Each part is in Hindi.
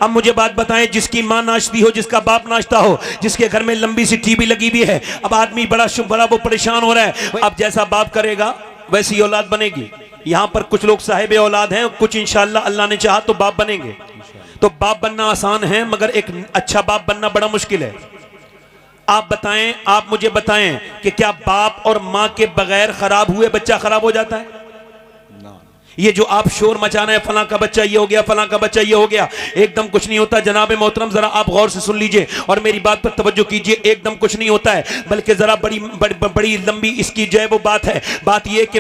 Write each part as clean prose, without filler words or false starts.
अब मुझे बात बताएं, जिसकी माँ नाचती हो, जिसका बाप नाचता हो, जिसके घर में लंबी सी टीवी लगी हुई है, अब आदमी बड़ा वो परेशान हो रहा है। अब जैसा बाप करेगा वैसी औलाद बनेगी। यहां पर कुछ लोग साहिब औलाद हैं, कुछ इंशाअल्लाह अल्लाह ने चाहा तो बाप बनेंगे। तो बाप बनना आसान है, मगर एक अच्छा बाप बनना बड़ा मुश्किल है। आप बताएं, आप मुझे बताएं कि क्या बाप और मां के बगैर खराब हुए बच्चा खराब हो जाता है? ये जो आप शोर मचाना है, फलां का बच्चा ये हो गया, फलां का बच्चा ये हो गया, एकदम कुछ नहीं होता। जनाब मोहतरम, जरा आप गौर से सुन लीजिए और मेरी बात पर तवज्जो कीजिए। एकदम कुछ नहीं होता है, बल्कि जरा बड़ी लंबी इसकी जो है वो बात है। बात यह कि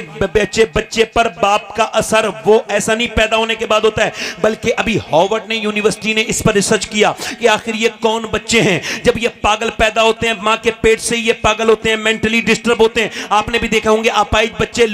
बच्चे पर बाप का असर वो ऐसा नहीं पैदा होने के बाद होता है, बल्कि अभी हार्वर्ड ने, यूनिवर्सिटी ने इस पर रिसर्च किया कि आखिर ये कौन बच्चे हैं जब ये पागल पैदा होते हैं, मां के पेट से ये पागल होते हैं, मेंटली डिस्टर्ब होते हैं। आपने भी देखा होंगे अपाइज बच्चे,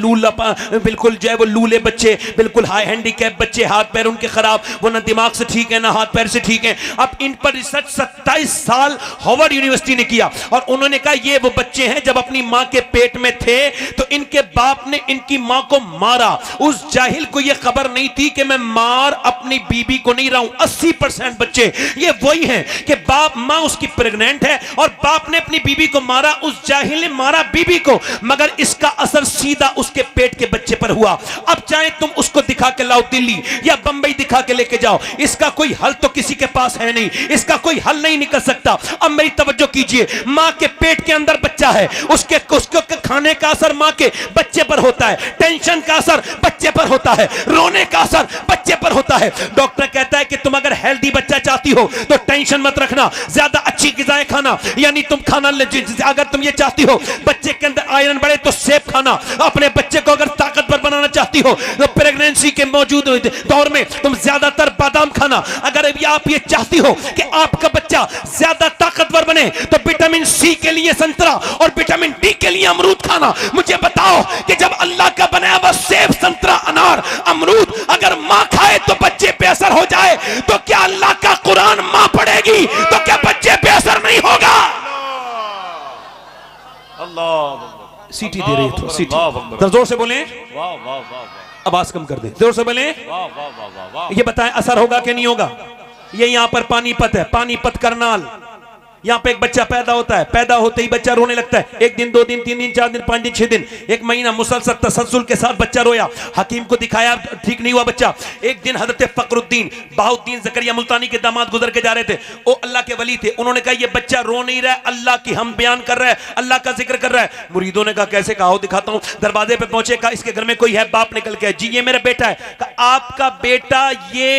बिल्कुल जो है वो लूले बच्चे, बिल्कुल हाई हैंडीकैप बच्चे, हाथ पैर उनके खराब, वो ना दिमाग से ठीक है ना हाथ पैर से ठीक है। अब इन पर रिसर्च 27 साल हार्वर्ड यूनिवर्सिटी ने किया और उन्होंने कहा ये वो बच्चे हैं जब अपनी मां के पेट में थे तो इनके बाप ने इनकी मां को मारा। उस जाहिल को यह खबर नहीं थी कि मैं मार अपनी बीबी को नहीं रहा हूं। 80% बच्चे ये वही हैं कि बाप, मां उसकी प्रेग्नेंट है और बाप ने अपनी बीबी को मारा। उस जाहिल ने मारा बीबी को, मगर इसका असर सीधा उसके पेट के बच्चे पर हुआ। अब चाहे तुम उसको दिखा के लाओ दिल्ली या बंबई दिखा के लेके जाओ, इसका कोई हल तो किसी के पास है नहीं, इसका कोई हल नहीं निकल सकता। अब मेरी तवज्जो कीजिए, मां के पेट के अंदर बच्चा है, उसके खाने का असर मां के बच्चे पर होता है, टेंशन का असर बच्चे पर होता है, रोने का असर बच्चे पर होता है। डॉक्टर कहता है कि तुम अगर हेल्दी बच्चा चाहती हो तो टेंशन मत रखना, ज्यादा अच्छी गिजाएं खाना, यानी तुम खाना, अगर तुम ये चाहती हो बच्चे के अंदर आयरन बढ़े तो सेब खाना, अपने बच्चे को अगर ताकतवर बनाना चाहती हो तो प्रेगनेंसी के मौजूद दौर में तुम ज्यादातर बादाम खाना। अगर आप ये चाहती हो कि आपका बच्चा ज्यादा ताकतवर बने तो विटामिन सी के लिए संतरा और विटामिन डी के लिए अमरूद खाना। मुझे बताओ कि जब अल्लाह का बनाया हुआ सेब, संतरा, अनार, अमरूद अगर मां खाए तो बच्चे पे असर हो जाए, तो क्या अल्लाह का कुरान मां पढ़ेगी तो क्या बच्चे पे असर नहीं होगा? अल्लाह, सीटी दे रही है, सीटी जोर से बोले, वाह वाह वाह, आवाज कम कर दे, जोर से बोले, वाह वाह वाह वाह। ये बताएं असर होगा कि नहीं होगा? ये यहां पर पानीपत है, पानीपत करनाल, यहाँ पे एक बच्चा पैदा होता है, पैदा होते ही बच्चा रोने लगता है। 1 दिन 2 दिन 3 दिन 4 दिन 5 दिन 6 दिन 1 महीना मुसलसल तसलसल के साथ बच्चा रोया, हकीम को दिखाया, ठीक नहीं हुआ बच्चा। एक दिन हजरत फकरुद्दीन बहाउद्दीन जकरिया मुल्तानी के दामाद गुजर के जा रहे थे, वो अल्लाह के वली थे। उन्होंने कहा ये बच्चा रो नहीं रहा है, अल्लाह की हम बयान कर रहा है, अल्लाह का जिक्र कर रहा है। मुरीदों ने कहा कैसे? कहा दिखाता हूं। दरवाजे पे पहुंचे, कहा इसके घर में कोई है? बाप निकल के, जी ये मेरा बेटा है। कहा आपका बेटा ये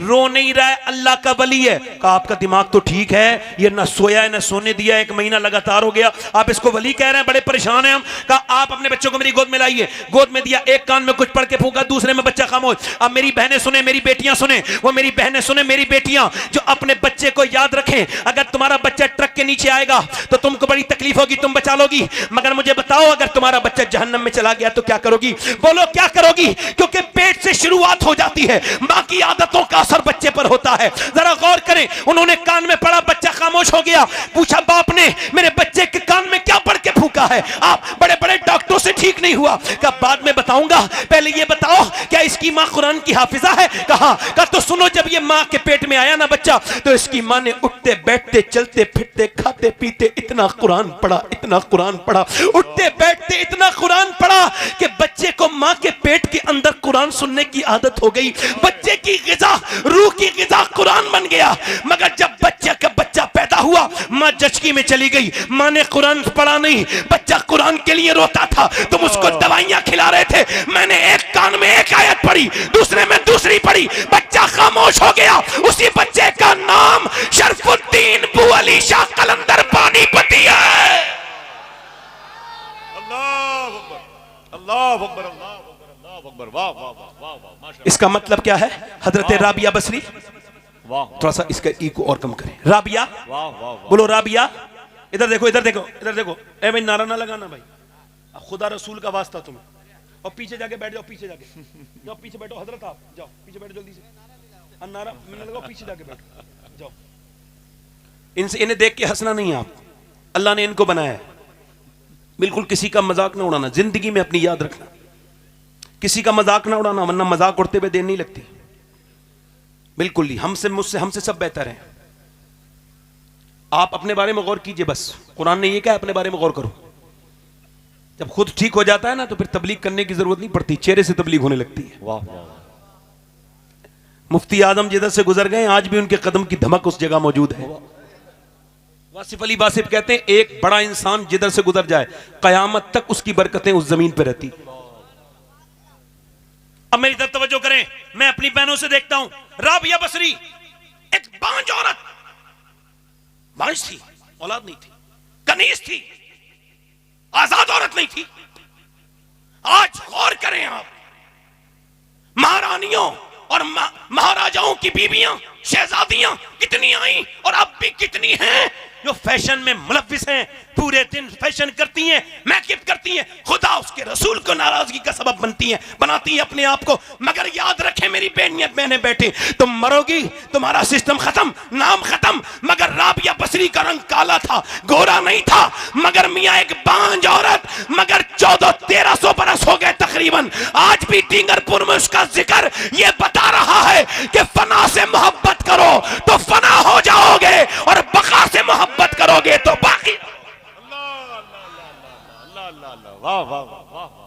रो नहीं रहा है, अल्लाह का वली है। कहा आपका दिमाग तो ठीक है, ये ना सोया है ना सोने दिया, 1 महीना लगातार हो गया, आप इसको वली कह रहे हैं, बड़े परेशान हैं हम। कहा आप अपने बच्चों को मेरी गोद में लाइए। गोद में दिया, एक कान में कुछ पढ़ के फूंका, दूसरे में बच्चा खामोश। अब मेरी बहनें सुने, मेरी बेटियां सुने, वो मेरी बहनें सुने, मेरी बेटियां जो अपने बच्चे को याद रखें, अगर तुम्हारा बच्चा ट्रक के नीचे आएगा तो तुमको बड़ी तकलीफ होगी, तुम बचा लोगी, मगर मुझे बताओ अगर तुम्हारा बच्चा जहन्नम में चला गया तो क्या करोगी? बोलो क्या करोगी? क्योंकि पेट से शुरुआत हो जाती है, मां की आदतों का असर बच्चे पर होता है। जरा गौर करें, उन्होंने कान में पढ़ा, बच्चा खामोश हो गया। पूछा बाप ने मेरे बच्चे के कान में क्या पढ़ के फूंका है? आप बड़े बड़े डॉक्टरों से ठीक नहीं हुआ। कहा बाद में बताऊंगा, पहले ये बताओ क्या इसकी मां कुरान की हाफिजा है? कहा तो सुनो, जब ये मां के पेट में आया ना बच्चा, तो इसकी मां ने उठते बैठते चलते फिरते खाते पीते इतना कुरान पढ़ा, इतना कुरान पढ़ा, उठते बैठते इतना कुरान पढ़ा कि बच्चे को मां के पेट के अंदर कुरान सुनने की आदत हो गई। बच्चे की गिजा, रूह की गिजा कुरान बन गया। मगर जब बच्चा पैदा हुआ, मां जचकी में चली गई, मां ने कुरान पढ़ा नहीं, बच्चा कुरान के लिए रोता था, तुम उसको दवाइयां खिला रहे थे, मैंने एक कान में एक आयत पढ़ी, दूसरे में दूसरी पढ़ी, बच्चा खामोश हो गया। उसी बच्चे का नाम शरफुद्दीन बू अली शाह कलंदर पानीपती है। अल्लाह अकबर, अल्लाह अकबर, अल्लाह अकबर, वाह वाह वाह वाह। इसका मतलब क्या है? हजरत राबिया बसरी, थोड़ा सा इसका ई को और कम करें, राबिया, बोलो राबिया, इधर देखो, इधर देखो, इधर देखो। ए भाई नारा ना लगाना भाई, खुदा रसूल का वास्ता तुम्हें। और पीछे जाके बैठ जाओ, पीछे जाके जाओ, पीछे बैठो हजरत, आप जाओ पीछे बैठो जल्दी से। नारा मैंने लगाओ, पीछे जाके बैठो, जाओ। इनसे इन्हें देख के हंसना नहीं, आप अल्लाह ने इनको बनाया है। बिल्कुल किसी का मजाक ना उड़ाना, जिंदगी में अपनी याद रखना, किसी का मजाक ना उड़ाना, वरना मजाक उड़ते हुए देर नहीं लगती। बिल्कुल नहीं, हमसे मुझसे हमसे सब बेहतर हैं। आप अपने बारे में गौर कीजिए, बस कुरान ने ये कहा अपने बारे में गौर करो। जब खुद ठीक हो जाता है ना तो फिर तबलीग करने की जरूरत नहीं पड़ती, चेहरे से तबलीग होने लगती है। वाह वाह। मुफ्ती आजम जिधर से गुजर गए आज भी उनके कदम की धमक उस जगह मौजूद है। वासिफ अली वासिफ कहते हैं एक बड़ा इंसान जिधर से गुजर जाए कयामत तक उसकी बरकतें उस जमीन पर रहती। अब मेरी तरफ तवज्जो करें, मैं अपनी बहनों से देखता हूं, राबिया बसरी एक बांझ औरत, बांझ थी, औलाद नहीं थी, कनीज थी, आजाद औरत नहीं थी। आज गौर करें आप, महारानियों और महाराजाओं की बीवियां, शहजादियां कितनी आई और अब भी कितनी हैं जो फैशन में मुलव्विस हैं, पूरे दिन फैशन करती हैं, मेकअप करती हैं, खुदा उसके रसूल को नाराजगी का सबब बनती हैं, बनाती हैं अपने आप को। मगर याद रखें मेरी बहनें बैठी, तुम मरोगी, तुम्हारा सिस्टम खत्म, नाम खत्म। मगर राबिया बसरी का रंग काला था, गोरा नहीं था, मगर मियां एक बांझ औरत, मगर 1400-1300 बरस हो गए तकरीबन, आज भी टिंगरपुर में उसका जिक्र ये बता रहा है कि फना से मोहब्बत करो तो फना हो जाओगे और बका से मोहब्बत करोगे तो बाकी। वाह वाह वाह।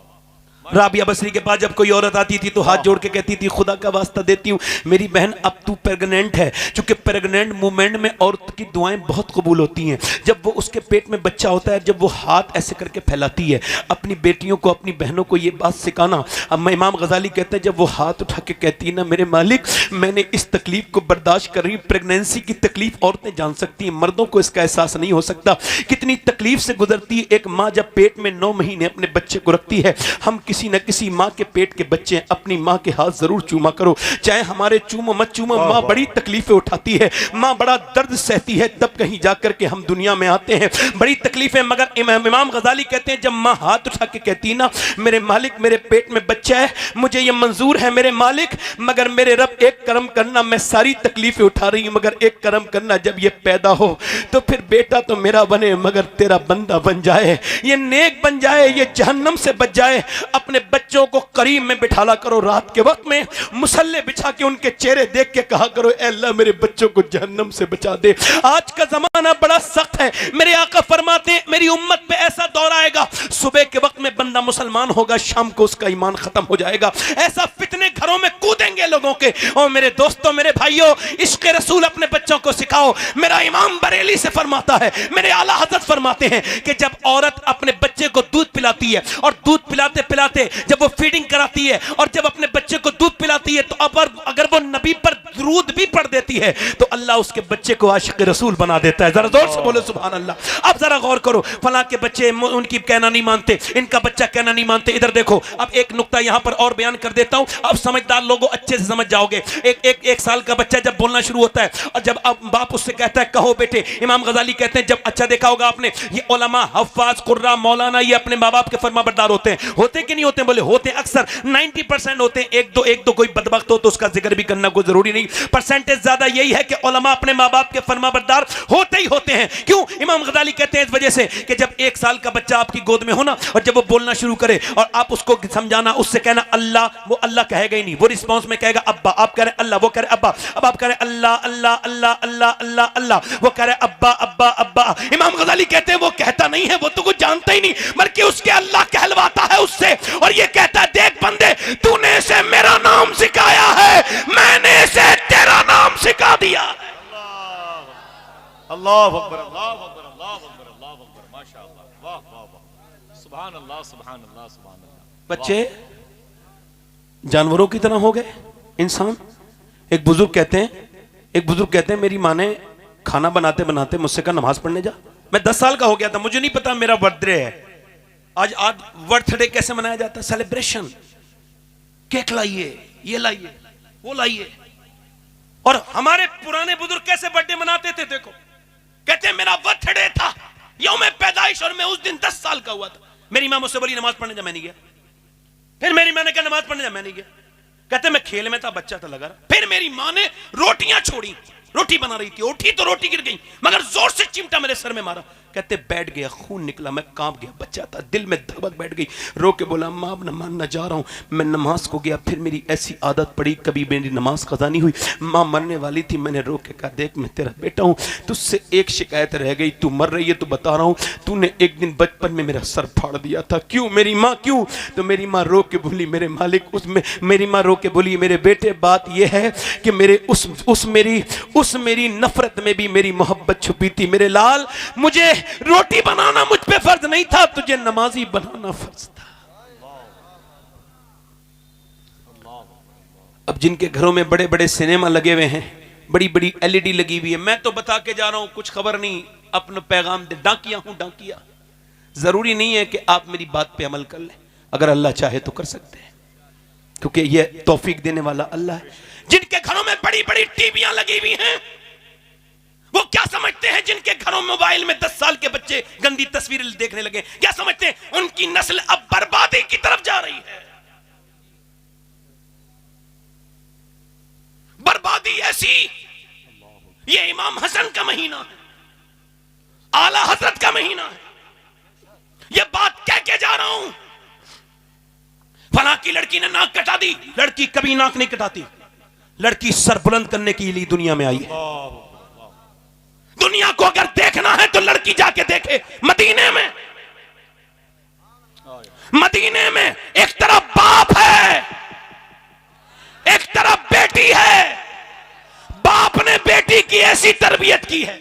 राबिया बसरी के पास जब कोई औरत आती थी तो हाथ जोड़ के कहती थी खुदा का वास्ता देती हूँ मेरी बहन अब तू प्रेग्नेंट है, क्योंकि प्रेग्नेंट मूवमेंट में औरत की दुआएं बहुत कबूल होती हैं। जब वो उसके पेट में बच्चा होता है, जब वो हाथ ऐसे करके फैलाती है, अपनी बेटियों को अपनी बहनों को ये बात सिखाना। अब इमाम गजाली कहते हैं जब वो हाथ उठा के कहती है ना मेरे मालिक मैंने इस तकलीफ को बर्दाश्त कर रही, प्रेगनेंसी की तकलीफ औरतें जान सकती हैं, मर्दों को इसका एहसास नहीं हो सकता, कितनी तकलीफ से गुजरती है एक माँ जब पेट में 9 महीने अपने बच्चे को रखती है। हम किसी न किसी माँ के पेट के बच्चे, अपनी माँ के हाथ जरूर चूमा करो, चाहे हमारे चूमो मत चूमो, माँ बड़ी तकलीफें उठाती है, माँ बड़ा दर्द सहती है, तब कहीं जाकर के हम दुनिया में आते हैं, बड़ी तकलीफें। मगर इमाम गजाली कहते हैं जब माँ हाथ उठा के कहती ना मेरे मालिक मेरे पेट में बच्चा है, मुझे ये मंजूर है मेरे मालिक, मगर मेरे रब एक करम करना, मैं सारी तकलीफें उठा रही हूं मगर एक करम करना, जब ये पैदा हो तो फिर बेटा तो मेरा बने मगर तेरा बंदा बन जाए, ये नेक बन जाए, ये जहन्नम से बच जाए। अपने बच्चों को करीब में बिठाला करो, रात के वक्त में मुसल्ले बिछा के उनके चेहरे देख के कहा करो ऐ अल्लाह मेरे बच्चों को जहन्नम से बचा दे। आज का जमाना बड़ा सख्त है, मेरे आका फरमाते हैं मेरी उम्मत पे ऐसा दौर आएगा, सुबह के वक्त में बंदा मुसलमान होगा, शाम को उसका ईमान खत्म हो जाएगा, ऐसा फितने घरों में कूदेंगे लोगों के। और मेरे दोस्तों मेरे भाइयों, इश्क़ रसूल अपने बच्चों को सिखाओ। मेरा इमाम बरेली से फरमाता है, मेरे आला हज़रत फरमाते हैं कि जब औरत अपने बच्चे को दूध पिलाती है और दूध पिलाते पिलाते जब वो फीडिंग कराती है और जब अपने बच्चे को दूध पिलाती है तो अगर वो नबी पर दुरूद भी पढ़ देती है तो अल्लाह उसके बच्चे को आशिक़ रसूल बना देता है। जरा जोर से बोलो सुभान अल्लाह। अब जरा गौर करो, फलां के बच्चे उनकी कहना नहीं मानते, इनका बच्चा कहना नहीं मानते। इधर देखो, अब एक नुक्ता यहां पर और बयान कर देता हूं, अब समझदार लोगों अच्छे से समझ जाओगे। एक साल का बच्चा जब बोलना शुरू होता है और जब अब बाप उससे कहता है कहो बेटे, इमाम गजाली कहते हैं जब अच्छा देखा होगा आपने, ये उलमा हफ्फाज कुर्रा मौलाना ये अपने माँ बाप के फरमाबरदार होते हैं, होते कि नहीं होते? बोले होते, अक्सर 90% होते हैं। एक दो कोई बदबख्त हो तो उसका जिक्र भी करना कोई जरूरी नहीं, परसेंटेज ज्यादा यही है कि उलमा अपने माँ बाप के फरमाबरदार होते ही होते हैं। क्यों? इमाम गजाली कहते हैं इस वजह से कि जब 1 साल का बच्चा आपकी गोद में हो ना और जब वो बोलना शुरू करे और आप उसको समझाना, उससे कहना अल्लाह, वो अल्लाह कहेगा ही नहीं, वो रिस्पॉन्स में कहेगा अब्बा, आप कह रहे अल्लाह, वो कह रहे अब्बा, अब आप कह रहे अल्लाह अल्लाह अल्लाह अल्लाह अल्लाह अल्लाह, वो कह रहे अब्बा अब्बा अब्बा। इमाम गजाली कहते हैं वो कहता नहीं है, वो तो कुछ जानता ही नहीं, बल्कि उसके अल्लाह कहलवाता है उससे और ये कहता है देख बंदे तूने इसे मेरा नाम सिखाया है, मैंने इसे तेरा नाम सिखा दिया। अल्लाह अकबर अल्लाह अकबर अल्लाह अकबर अल्लाह अकबर, माशाअल्लाह, वाह वाह वाह, सुभान अल्लाह सुभान अल्लाह सुभान अल्लाह। बच्चे जानवरों की तरह हो गए इंसान। एक बुजुर्ग कहते हैं मेरी माँ ने खाना बनाते बनाते मुझसे कहा नमाज पढ़ने जा। मैं 10 साल का हो गया था, मुझे नहीं पता मेरा बर्थडे है। आज बर्थडे कैसे मनाया जाता है? सेलिब्रेशन, केक लाइए, ये लाइए, वो लाइए। और हमारे पुराने बुजुर्ग कैसे बर्थडे मनाते थे? देखो, कहते हैं मेरा बर्थडे था, यौम पैदाइश, और मैं उस दिन 10 साल का हुआ था। मेरी माँ मुझसे बोली नमाज पढ़ने जा, मैं नहीं गया। फिर मेरी माँ ने कहा नमाज पढ़ने जा, मैं नहीं गया। कहते मैं खेल में था, बच्चा था लगा रहा। फिर मेरी माँ ने रोटियां छोड़ी, रोटी बना रही थी, उठी तो रोटी गिर गई, मगर जोर से चिमटा मेरे सर में मारा। कहते बैठ गया, खून निकला, मैं कांप गया, बच्चा था, दिल में धड़क बैठ गई, रो के बोला माँ अब मानना जा रहा हूँ। मैं नमाज को गया, फिर मेरी ऐसी आदत पड़ी, कभी मेरी नमाज कज़ा नहीं हुई, माँ मरने वाली थी, मैंने रो के कहा देख मैं तेरा बेटा हूँ, तुझसे एक शिकायत रह गई, तू मर रही है तो बता रहा हूँ, तूने एक दिन बचपन में मेरा सर फाड़ दिया था। क्यों मेरी माँ क्यों? तो मेरी माँ रो के बोली मेरे मालिक, उसमें मेरी माँ रो के बोली मेरे बेटे बात यह है कि मेरे उस मेरी नफरत में भी मेरी मोहब्बत छुपी थी। मेरे लाल, मुझे रोटी बनाना मुझ पे फर्ज नहीं था, तुझे नमाजी बनाना फर्ज था। अब जिनके घरों में बड़े बड़े सिनेमा लगे हुए हैं, बड़ी बड़ी एलईडी लगी हुई है, मैं तो बता के जा रहा हूं, कुछ खबर नहीं, अपना पैगाम दे, डाकिया हूं डाकिया। जरूरी नहीं है कि आप मेरी बात पे अमल कर लें, अगर अल्लाह चाहे तो कर सकते हैं, क्योंकि यह तौफीक देने वाला अल्लाह है। जिनके घरों में बड़ी बड़ी टीवियां लगी हुई हैं, वो क्या समझते हैं? जिनके घरों में मोबाइल में 10 साल के बच्चे गंदी तस्वीरें देखने लगे, क्या समझते हैं? उनकी नस्ल अब बर्बादी की तरफ जा रही है। बर्बादी ऐसी, ये इमाम हसन का महीना है, आला हजरत का महीना है, ये बात कह के जा रहा हूं। फलां की लड़की ने नाक कटा दी, लड़की कभी नाक नहीं कटाती, लड़की सर बुलंद करने के लिए दुनिया में आई है। दुनिया को अगर देखना है तो लड़की जाके देखे मदीने में। मदीने में एक तरफ बाप है, एक तरफ बेटी है, बाप ने बेटी की ऐसी तरबियत की है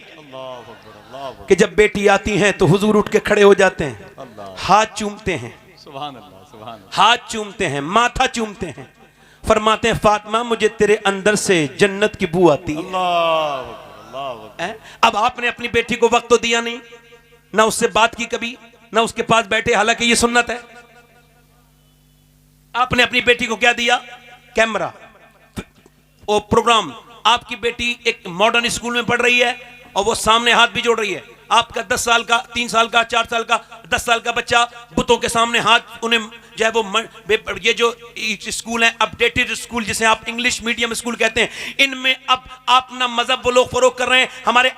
कि जब बेटी आती है तो हुजूर उठ के खड़े हो जाते हैं, हाथ चूमते हैं, सुभान अल्लाह, सुभान अल्लाह, हाथ चूमते हैं, माथा चूमते हैं, फरमाते हैं फातिमा मुझे तेरे अंदर से जन्नत की बू आती है। अब आपने अपनी बेटी को वक्त तो दिया नहीं, ना उससे बात की कभी, ना उसके पास बैठे, हालांकि ये सुन्नत है। आपने अपनी बेटी को क्या दिया? कैमरा और प्रोग्राम। आपकी बेटी एक मॉडर्न स्कूल में पढ़ रही है और वो सामने हाथ भी जोड़ रही है। आपका 10 साल का, 3 साल का, 4 साल का, 10 साल का बच्चा बुतों के सामने हाथ, उन्हें जो है वो ये जो स्कूल है अपडेटेड स्कूल जिसे आप इंग्लिश मीडियम स्कूल कहते हैं, इनमें अब अपना मजहब वो लोग फरोग कर रहे हैं। हमारे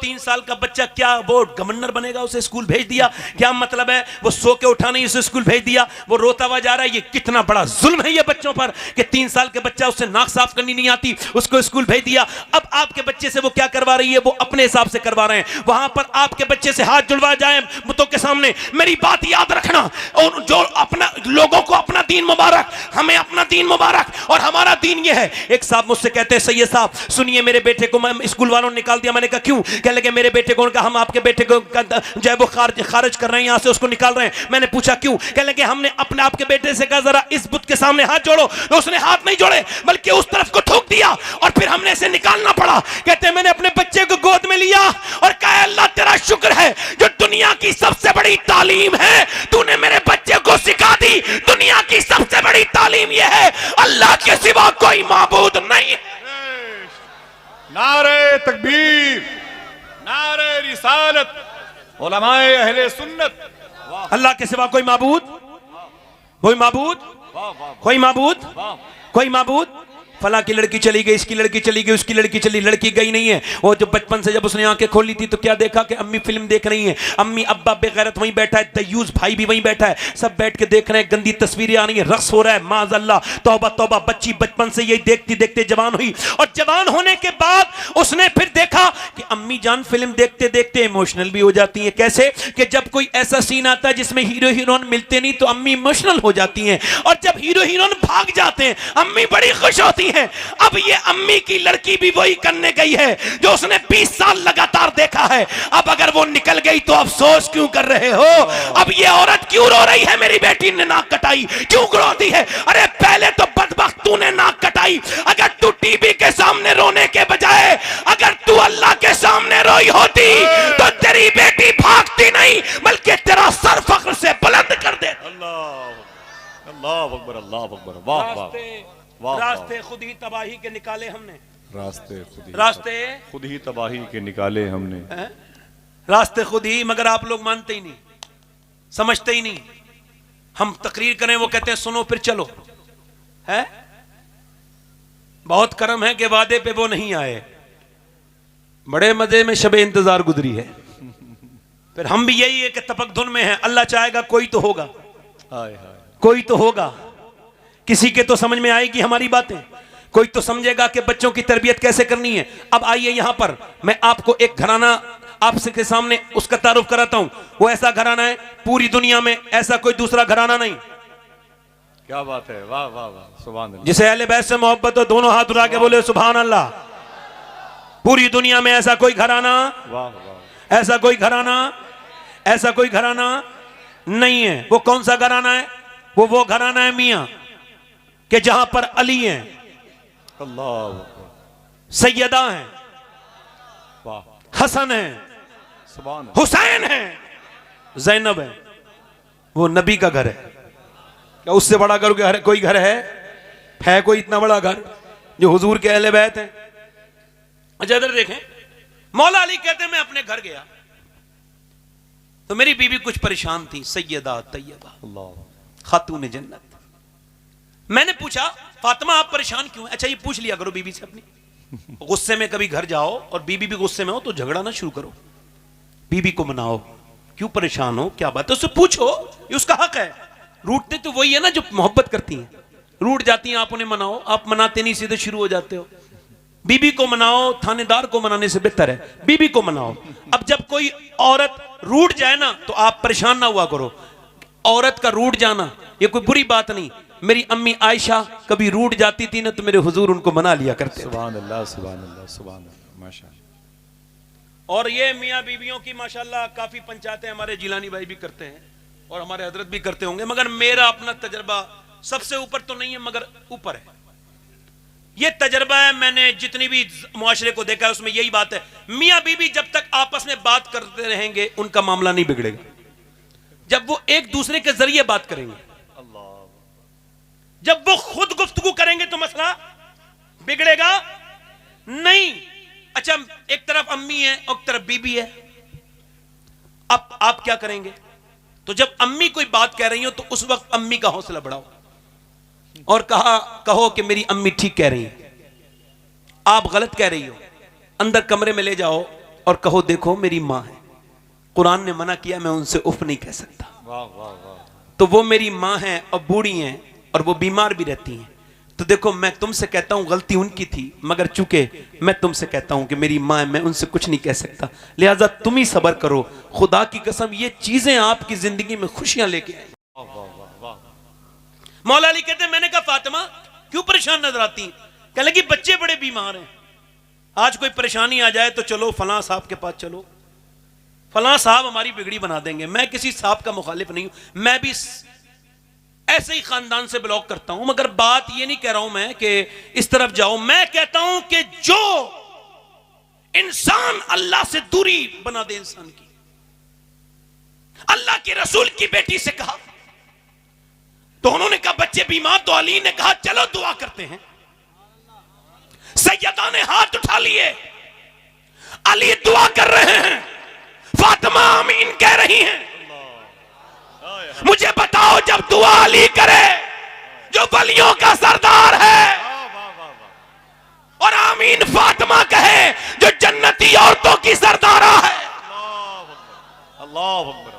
3 साल का बच्चा क्या वो गवर्नर बनेगा? उसे स्कूल भेज दिया, क्या मतलब है? वो सो के उठा नहीं, उसे स्कूल भेज दिया, वो रोता हुआ जा रहा है। ये कितना बड़ा जुल्म है ये बच्चों पर कि 3 साल के बच्चा, उससे नाक साफ करनी नहीं आती, उसको स्कूल भेज दिया। अब आपके बच्चे से वो क्या करवा रही है? वो अपने हिसाब से करवा रहे हैं। वहां पर आपके बच्चे से हाथ जुड़वा जाए बुतों के सामने, मेरी बात याद रखना, और जो लोगों को अपना दीन मुबारक, हमें अपना दीन मुबारक, और हमारा दीन ये है। एक साहब मुझसे कहते हैं सैयद साहब सुनिए, मेरे बेटे को स्कूल वालों ने निकाल दिया। मैंने कहा क्यों? कहने लगे मेरे बेटे को, उनका हम आपके बेटे को जो है वो खारिज कर रहे हैं, यहां से उसको निकाल रहे हैं। मैंने पूछा क्यों? कहने लगे हमने अपने आपके बेटे से कहा जरा इस बुत के सामने हाथ जोड़ो, तो उसने हाथ नहीं जोड़े बल्कि उस तरफ को थूक दिया और फिर हमने इसे निकालना पड़ा। कहते हैं मैंने अपने बच्चे को गोद में लिया और कहा अल्लाह तेरा शुक्र है जो दुनिया की सबसे बड़ी तालीम है तूने मेरे बच्चे को सिखा दी। दुनिया की सबसे बड़ी तालीम यह है अल्लाह के सिवा कोई माबूद नहीं है। नारे तकबीर, नारे रिसालत, उलमाए अहले सुन्नत। अल्लाह के सिवा कोई माबूद, कोई माबूद, कोई माबूद, कोई माबूद। फला की लड़की चली गई, इसकी लड़की चली गई, उसकी लड़की चली, लड़की गई नहीं है। और जो बचपन से जब उसने आंखें खोली थी तो क्या देखा कि अम्मी फिल्म देख रही हैं, अम्मी अब्बा बेगैरत वहीं बैठा है, दयूस भाई भी वहीं बैठा है, सब बैठ के देख रहे हैं, गंदी तस्वीरें आ रही हैं, रक्स हो रहा है, माज़अल्लाह, तौबा तौबा। बच्ची बचपन से यही देखती देखते जवान हुई, और जवान होने के बाद उसने फिर देखा कि अम्मी जान फिल्म देखते देखते इमोशनल भी हो जाती हैं। कैसे? कि जब कोई ऐसा सीन आता है जिसमें हीरो हीरोइन मिलते नहीं तो अम्मी इमोशनल हो जाती हैं, और जब हीरो हीरोइन भाग जाते हैं अम्मी बड़ी खुश होती है। अब ये अम्मी की लड़की भी वही करने गई है जो उसने 20 साल लगातार देखा है। अब अगर वो निकल गई तो अफसोस क्यों कर रहे हो? अब ये औरत क्यों रो रही है मेरी बेटी ने नाक कटाई, क्यों रोती है? अरे पहले तो बदबख्त तूने नाक कटाई। अगर तू टीवी के सामने रोने के बजाय अगर तू अल्लाह के सामने रोई होती तो तेरी बेटी भागती नहीं बल्कि तेरा सर फख्र से बुलंद कर दे। अल्लाह अकबर, अल्लाह अकबर, वाह वाह। रास्ते खुद ही तबाही के निकाले हमने, रास्ते खुद ही तबाही के निकाले हमने, रास्ते खुद ही, मगर आप लोग मानते ही नहीं, समझते ही नहीं। हम तकरीर करें वो कहते हैं सुनो फिर चलो, है बहुत करम है कि वादे पे वो नहीं आए। बड़े मजे में शबे इंतजार गुजरी है, फिर हम भी यही है कि तपकधुन में है, अल्लाह चाहेगा कोई तो होगा, हाय हाय कोई तो होगा, किसी के तो समझ में आएगी हमारी बातें, कोई तो समझेगा कि बच्चों की तरबियत कैसे करनी है। अब आइए यहां पर मैं आपको एक घराना आपसे के सामने उसका तारुफ कराता हूं। वो ऐसा घराना है, पूरी दुनिया में ऐसा कोई दूसरा घराना नहीं। क्या बात है, वाह वाह वाह, सुभान अल्लाह। जिसे अहले बैत से मोहब्बत हो, दोनों हाथ उठा के बोले सुभान अल्लाह। पूरी दुनिया में ऐसा कोई घराना, वाह वाह, ऐसा कोई घराना, ऐसा कोई घराना नहीं है। वो कौन सा घराना है? वो घराना है मियां कि जहां पर अली हैं, अल्लाह, सैयदा हैं, वाह, हसन है, सुभान अल्लाह। हुसैन है, जैनब है। वो नबी का घर है। क्या उससे बड़ा घर कोई घर है कोई इतना बड़ा घर जो हुजूर के अहले बैत है? अच्छा इधर देखें, मौला अली कहते हैं मैं अपने घर गया तो मेरी बीवी कुछ परेशान थी, सैयदा तैयबा, अल्लाह, खातून जन्नत। मैंने पूछा फातिमा आप परेशान क्यों हैं? अच्छा ये पूछ लिया करो बीवी से अपनी। गुस्से में कभी घर जाओ और बीवी भी गुस्से में हो तो झगड़ा ना शुरू करो, बीवी को मनाओ, क्यों परेशान हो, क्या बात है, उससे पूछो, ये उसका हक है। रूठते तो वही है ना जो मोहब्बत करती हैं, रूठ जाती हैं, आप उन्हें मनाओ, आप मनाते नहीं सीधे शुरू हो जाते हो। बीबी को मनाओ, थानेदार को मनाने से बेहतर है बीबी को मनाओ। अब जब कोई औरत रूठ जाए ना तो आप परेशान ना हुआ करो, औरत का रूठ जाना ये कोई बुरी बात नहीं। मेरी अम्मी आयशा कभी रूठ जाती थी ना तो मेरे हुजूर उनको मना लिया करते थे। सुभान अल्लाह, सुभान अल्लाह, सुभान अल्लाह, माशाअल्लाह। और ये मियाँ बीवियों की माशाल्लाह काफी पंचायतें हमारे जिलानी भाई भी करते हैं और हमारे हजरत भी करते होंगे, मगर मेरा अपना तजर्बा सबसे ऊपर तो नहीं है मगर ऊपर है। ये तजर्बा है, मैंने जितनी भी मुआशरे को देखा है उसमें यही बात है, मियाँ बीवी जब तक आपस में बात करते रहेंगे उनका मामला नहीं बिगड़ेगा। जब वो एक दूसरे के जरिए बात करेंगे, जब वो खुद गुफ्तगू करेंगे तो मसला बिगड़ेगा नहीं। अच्छा एक तरफ अम्मी है और एक तरफ बीबी है, अब आप क्या करेंगे? तो जब अम्मी कोई बात कह रही हो तो उस वक्त अम्मी का हौसला बढ़ाओ और कहो कि मेरी अम्मी ठीक कह रही है, आप गलत कह रही हो। अंदर कमरे में ले जाओ और कहो देखो मेरी माँ है, कुरान ने मना किया, मैं उनसे उफ नहीं कह सकता। वाह वाह वाह, तो वो मेरी माँ है और बूढ़ी हैं और वो बीमार भी रहती हैं, तो देखो मैं तुमसे कहता हूं गलती उनकी थी, मगर चूंकि मैं तुमसे कहता हूं कि मेरी माँ है, मैं उनसे कुछ नहीं कह सकता, लिहाजा तुम ही सब्र करो। खुदा की कसम ये चीजें आपकी जिंदगी में खुशियां लेके आए। मौला अली कहते हैं मैंने कहा फातिमा क्यों परेशान नजर आती? कह लगी बच्चे बड़े बीमार हैं, आज कोई परेशानी आ जाए तो चलो फलां साहब के पास चलो, फलां साहब हमारी बिगड़ी बना देंगे। मैं किसी साहब का मुखालिफ नहीं हूं, मैं भी ऐसे ही खानदान से बिलोंग करता हूं, मगर बात ये नहीं कह रहा हूं मैं कि इस तरफ जाओ, मैं कहता हूं कि जो इंसान अल्लाह से दूरी बना दे इंसान की। अल्लाह के रसूल की बेटी से कहा तो उन्होंने कहा बच्चे बीमार, तो अली ने कहा चलो दुआ करते हैं। सैयदा ने हाथ उठा लिए, अली दुआ कर रहे हैं, फातिमा आमीन कह रही हैं। मुझे बताओ जब दुआ अली करे जो वलियों का सरदार है और आमीन फातिमा कहे जो जन्नती औरतों की सरदारा है। अल्लाह अकबर,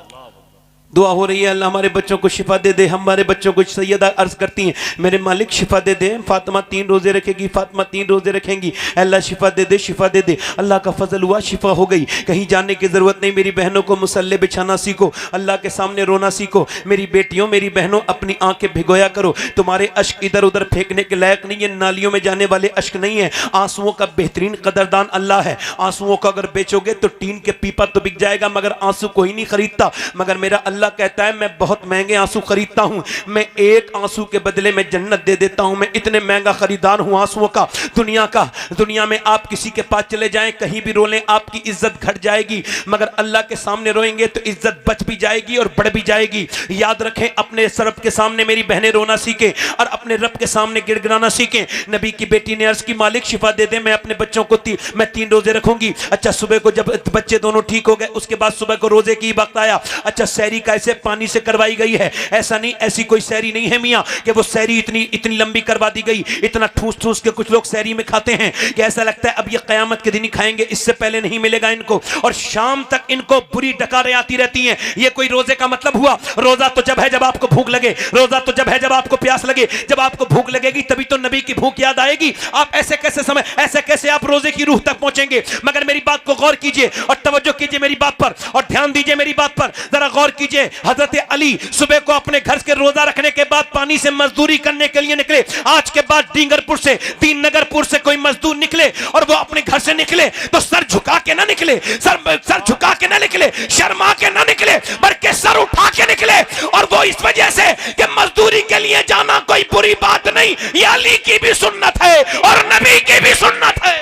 दुआ हो रही है अल्लाह हमारे बच्चों को शिफा दे दे। हमारे बच्चों को सैयदा अर्ज करती हैं मेरे मालिक शिफा दे दे, फातिमा 3 रोजे रखेगी, फातिमा 3 रोजे रखेंगी, अल्लाह शिफा दे दे, शिफा दे दे। अल्लाह का फजल हुआ, शिफा हो गई, कहीं जाने की जरूरत नहीं। मेरी बहनों को मुसल्ले बिछाना सीखो, अल्लाह के सामने रोना सीखो। मेरी बेटियों मेरी बहनों अपनी आंखें भिगोया करो, तुम्हारे अश्क इधर उधर फेंकने के लायक नहीं है, नालियों में जाने वाले अश्क नहीं है। आंसुओं का बेहतरीन कदरदान अल्लाह है। आंसुओं को अगर बेचोगे तो टीन के पीपा तो बिक जाएगा, मगर आंसू कोई नहीं खरीदता। मगर मेरा अल्लाह कहता है मैं बहुत महंगे आंसू खरीदता हूं, मैं एक आंसू के बदले में जन्नत दे देता हूं। मैं इतने महंगा खरीदार हूं आंसुओं का, दुनिया का। दुनिया में आप किसी के पास चले जाएं, कहीं भी रो लें, आपकी इज्जत घट जाएगी, मगर अल्लाह के सामने रोएंगे तो इज्जत बच भी जाएगी और बढ़ भी जाएगी। याद रखें, अपने रब के सामने मेरी बहनें रोना सीखें और अपने रब के सामने गिड़गिड़ाना सीखें। नबी की बेटी ने अर्ज की मालिक शिफा दे दे, मैं अपने बच्चों को मैं 3 रोजे रखूंगी। अच्छा सुबह को जब बच्चे दोनों ठीक हो गए उसके बाद सुबह को रोजे की वक्त आया, अच्छा सहरी का कैसे पानी से करवाई गई है। ऐसा नहीं, ऐसी कोई सहरी नहीं है मियाँ कि वो सहरी इतनी लंबी करवा दी गई, इतना ठूस ठूस के कुछ लोग सहरी में खाते हैं कि ऐसा लगता है अब ये कयामत के दिन ही खाएंगे, इससे पहले नहीं मिलेगा इनको, और शाम तक इनको बुरी डकारें आती रहती हैं। ये कोई रोजे का मतलब हुआ? रोजा तो जब है जब आपको भूख लगे, रोजा तो जब है जब आपको प्यास लगे। जब आपको भूख लगेगी तभी तो नबी की भूख याद आएगी। आप ऐसे कैसे आप रोजे की रूह तक पहुंचेंगे? मगर मेरी बात को गौर कीजिए और तवज्जो कीजिए मेरी बात पर, और ध्यान दीजिए मेरी बात पर, जरा गौर कीजिए। हजरत अली सुबह को अपने घर के रोजा रखने के बाद पानी से मजदूरी करने के लिए निकले। आज के बाद डींगरपुर से, दीननगरपुर से कोई मजदूर निकले और वो अपने घर से निकले तो सर झुका के ना निकले, सर झुका के ना निकले, शर्मा के ना निकले, बल्कि सर उठा के निकले। और वो इस वजह से कि मजदूरी के लिए जाना कोई बुरी बात नहीं, ये अली की भी सुन्नत है और नबी की भी सुन्नत है।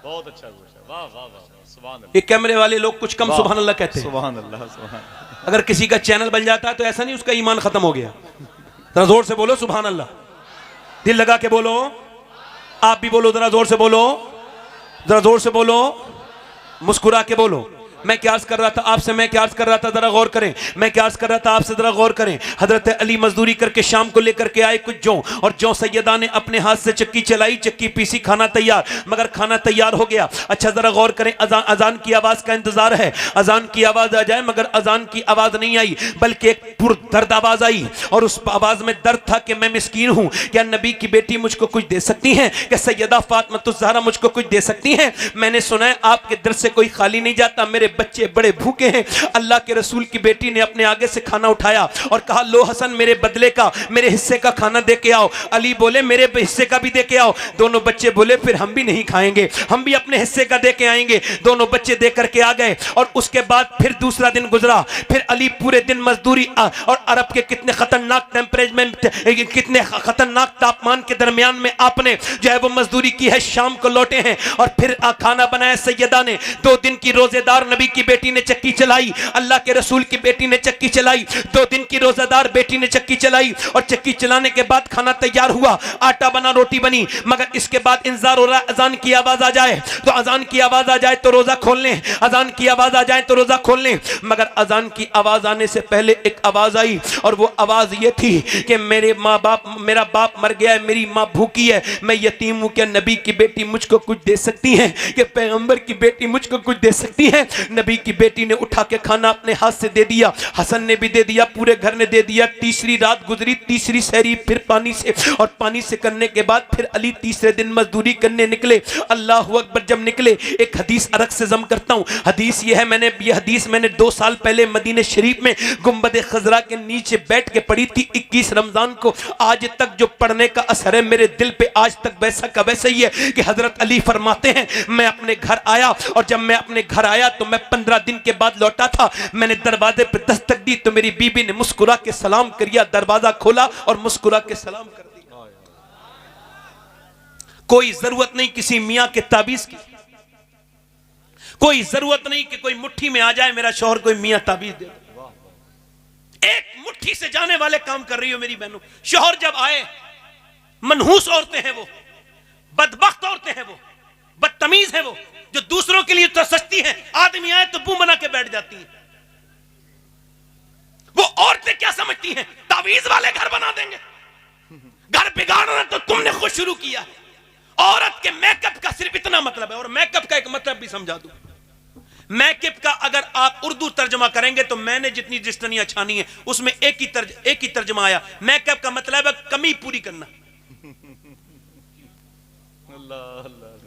बहुत अच्छा पूछा, वाह वाह वाह, सुभान अल्लाह। ये कैमरे वाले लोग कुछ कम सुभान अल्लाह कहते हैं। सुभान अल्लाह, सुभान अल्लाह। अगर किसी का चैनल बन जाता है तो ऐसा नहीं उसका ईमान खत्म हो गया। जरा जोर से बोलो सुभान अल्लाह, दिल लगा के बोलो। आप भी बोलो, जरा जोर से बोलो, जरा जोर से बोलो, मुस्कुरा के बोलो। मैं क्या अर्ज कर रहा था आपसे, जरा गौर करें। मैं क्या अर्ज कर रहा था आपसे, जरा गौर करें। हजरत अली मजदूरी करके शाम को लेकर के आए कुछ जौ, और जौ सैयदा ने अपने हाथ से चक्की चलाई, चक्की पीसी, खाना तैयार। मगर खाना तैयार हो गया। अच्छा जरा गौर करें, अजान की आवाज का इंतजार है, अजान की आवाज आ जाए, मगर अजान की आवाज नहीं आई, बल्कि एक पुरदर्द आवाज आई। और उस आवाज में दर्द था कि मैं मिस्कीन हूं, क्या नबी की बेटी मुझको कुछ दे सकती हैं? क्या सैयदा फातिमा ज़हरा मुझको कुछ दे सकती हैं? मैंने सुना है आपके दर से कोई खाली नहीं जाता, मेरे बच्चे बड़े भूखे हैं। अल्लाह के रसूल की बेटी ने अपने आगे से खाना उठाया और कहा, लो हसन मेरे बदले का, मेरे हिस्से का खाना दे के आओ। अली बोले, मेरे हिस्से का भी दे के आओ। दोनों बच्चे बोले, फिर हम भी नहीं खाएंगे, हम भी अपने हिस्से का दे के आएंगे। दोनों बच्चे दे करके आ गए। और उसके बाद फिर दूसरा दिन गुजरा। फिर अली पूरे दिन मजदूरी, और अरब के कितने खतरनाक टेम्परेचर, कितने खतरनाक तापमान के दरमियान में आपने जो है वो मजदूरी की है। शाम को लौटे हैं और फिर खाना बनाया सैयदा ने। 2 दिन की रोजेदार नबी की बेटी ने चक्की चलाई, अल्लाह के रसूल की बेटी ने चक्की चलाई। 2 दिन की रोजादार बेटी ने चक्की चलाई, और चक्की चलाने के बाद खाना तैयार हुआ, आटा बना, रोटी बनी। मगर इसके बाद इंतजार हो रहा है अजान की आवाज आ जाए, तो अजान की आवाज आ जाए तो रोजा खोल लें, अजान की आवाज आ जाए तो रोजा खोल लें। मगर अजान की आवाज आने से पहले एक आवाज आई, और वो आवाज ये थी कि मेरा बाप मर गया है, मेरी माँ भूखी है, मैं यतीम हूं, क्या नबी की बेटी मुझको कुछ दे सकती है? कि पैगंबर की बेटी मुझको कुछ दे सकती है? नबी की बेटी ने उठा के खाना अपने हाथ से दे दिया, हसन ने भी दे दिया, पूरे घर ने दे दिया। तीसरी रात गुजरी, तीसरी सहरी फिर पानी से, और पानी से करने के बाद फिर अली तीसरे दिन मजदूरी करने निकले। अल्लाह अकबर जब निकले, एक हदीस अर्क से जम करता हूँ। हदीस ये है, ये हदीस मैंने 2 साल पहले मदीने शरीफ में गुंबद खजरा के नीचे बैठ के पढ़ी थी 21 रमजान को। आज तक जो पढ़ने का असर है मेरे दिल पे आज तक वैसा का वैसा ही है कि हजरत अली फरमाते हैं, मैं अपने घर आया, और जब मैं अपने घर आया तो मैं 15 दिन के बाद लौटा था। मैंने दरवाजे पे दस्तक दी तो मेरी बीबी ने मुस्कुरा के सलाम किया, दरवाजा खोला और मुस्कुरा के सलाम कर दिया। कोई जरूरत नहीं किसी मियां के ताबीज की, कोई जरूरत नहीं कि कोई मुट्ठी में आ जाए मेरा शौहर कोई मियां ताबीज दे। एक मुट्ठी से जाने वाले काम कर रही हो मेरी बहनों। शौहर जब आए, मनहूस औरतें हैं वो, बदबख्त औरतें हैं वो, बदतमीज हैं वो, जो दूसरों के लिए तो सस्ती हैं, आदमी आए तो मुंह बना के बैठ जाती हैं। वो औरतें क्या समझती हैं, तावीज वाले घर बना देंगे। घर बिगाड़ना तो तुमने खुद शुरू किया है। औरत के मेकअप का सिर्फ इतना मतलब है, और मेकअप का एक मतलब भी समझा दूं। मेकअप का अगर आप उर्दू तर्जमा करेंगे तो मैंने जितनी जिस्तनियां छानी है उसमें एक ही तर्जमा आया। मेकअप का मतलब है कमी पूरी करना।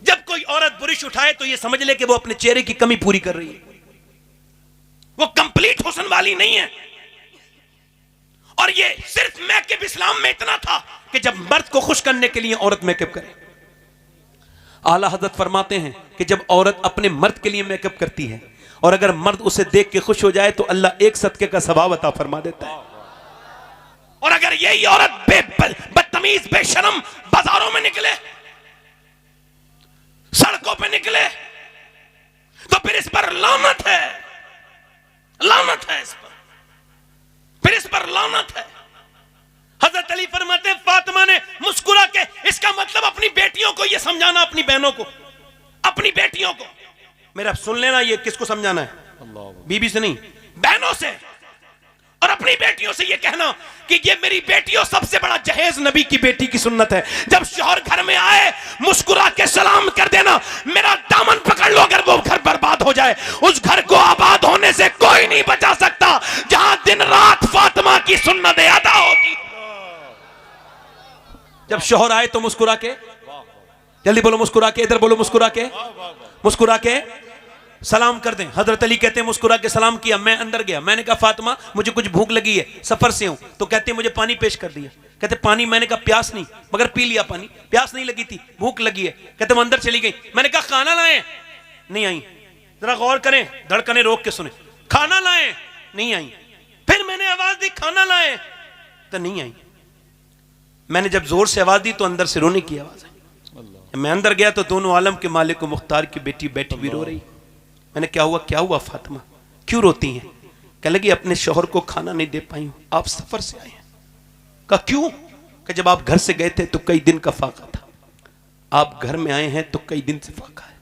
जब कोई औरत बुरिश उठाए तो ये समझ ले कि वो अपने चेहरे की कमी पूरी कर रही है, वो कंप्लीट हुस्न वाली नहीं है। और ये सिर्फ मेकअप इस्लाम में इतना था कि जब मर्द को खुश करने के लिए औरत मेकअप करे। आला हजरत फरमाते हैं कि जब औरत अपने मर्द के लिए मेकअप करती है और अगर मर्द उसे देख के खुश हो जाए तो अल्लाह एक सदके का सवाब अता फरमा देता है। और अगर यही औरत बदतमीज बेशरम बाजारों में निकले, सड़कों पे निकले, तो फिर इस पर लानत है, लानत है इस पर, फिर इस पर लानत है। हजरत अली फरमाते फातिमा ने मुस्कुरा के, इसका मतलब अपनी बेटियों को यह समझाना, अपनी बहनों को, अपनी बेटियों को। मेरा सुन लेना, ये किसको समझाना है? बीबी से नहीं, बहनों से और अपनी बेटियों से ये कहना कि ये मेरी बेटियों, सबसे बड़ा जहेज नबी की बेटी की सुन्नत है। जब शौहर घर में आए मुस्कुरा के सलाम कर देना, मेरा दामन पकड़ लो, अगर वो घर बर्बाद हो जाए उस घर को आबाद होने से कोई नहीं बचा सकता जहां दिन रात फातिमा की सुन्नत अदा होती। जब शौहर आए तो मुस्कुरा के, जल्दी बोलो मुस्कुरा के, इधर बोलो मुस्कुरा के, मुस्कुरा के सलाम कर दें। हजरत अली कहते हैं मुस्कुरा के सलाम किया, मैं अंदर गया, मैंने कहा फातिमा मुझे कुछ भूख लगी है, सफर से हूं। तो कहते हैं मुझे पानी पेश कर दिया। कहते पानी, मैंने कहा प्यास नहीं, मगर पी लिया पानी, प्यास नहीं लगी थी, भूख लगी है। कहते वो अंदर चली गई, मैंने कहा खाना लाएं, नहीं आई। जरा गौर करें, धड़कने रोक के सुने, खाना लाएं, नहीं आई। फिर मैंने आवाज दी खाना लाएं, तो नहीं आई। मैंने जब जोर से आवाज दी तो अंदर से रोने की आवाज आई। मैं अंदर गया तो दोनों आलम के मालिक मुख्तार की बेटी बैठी भी रो रही। मैंने क्या हुआ फातिमा, क्यों रोती हैं? कह लगी अपने शौहर को खाना नहीं दे पाई हूं, आप सफर से आए हैं। कहा क्यों? कि जब आप घर से गए थे तो कई दिन का फाका था, आप घर में आए हैं तो कई दिन से फाका है।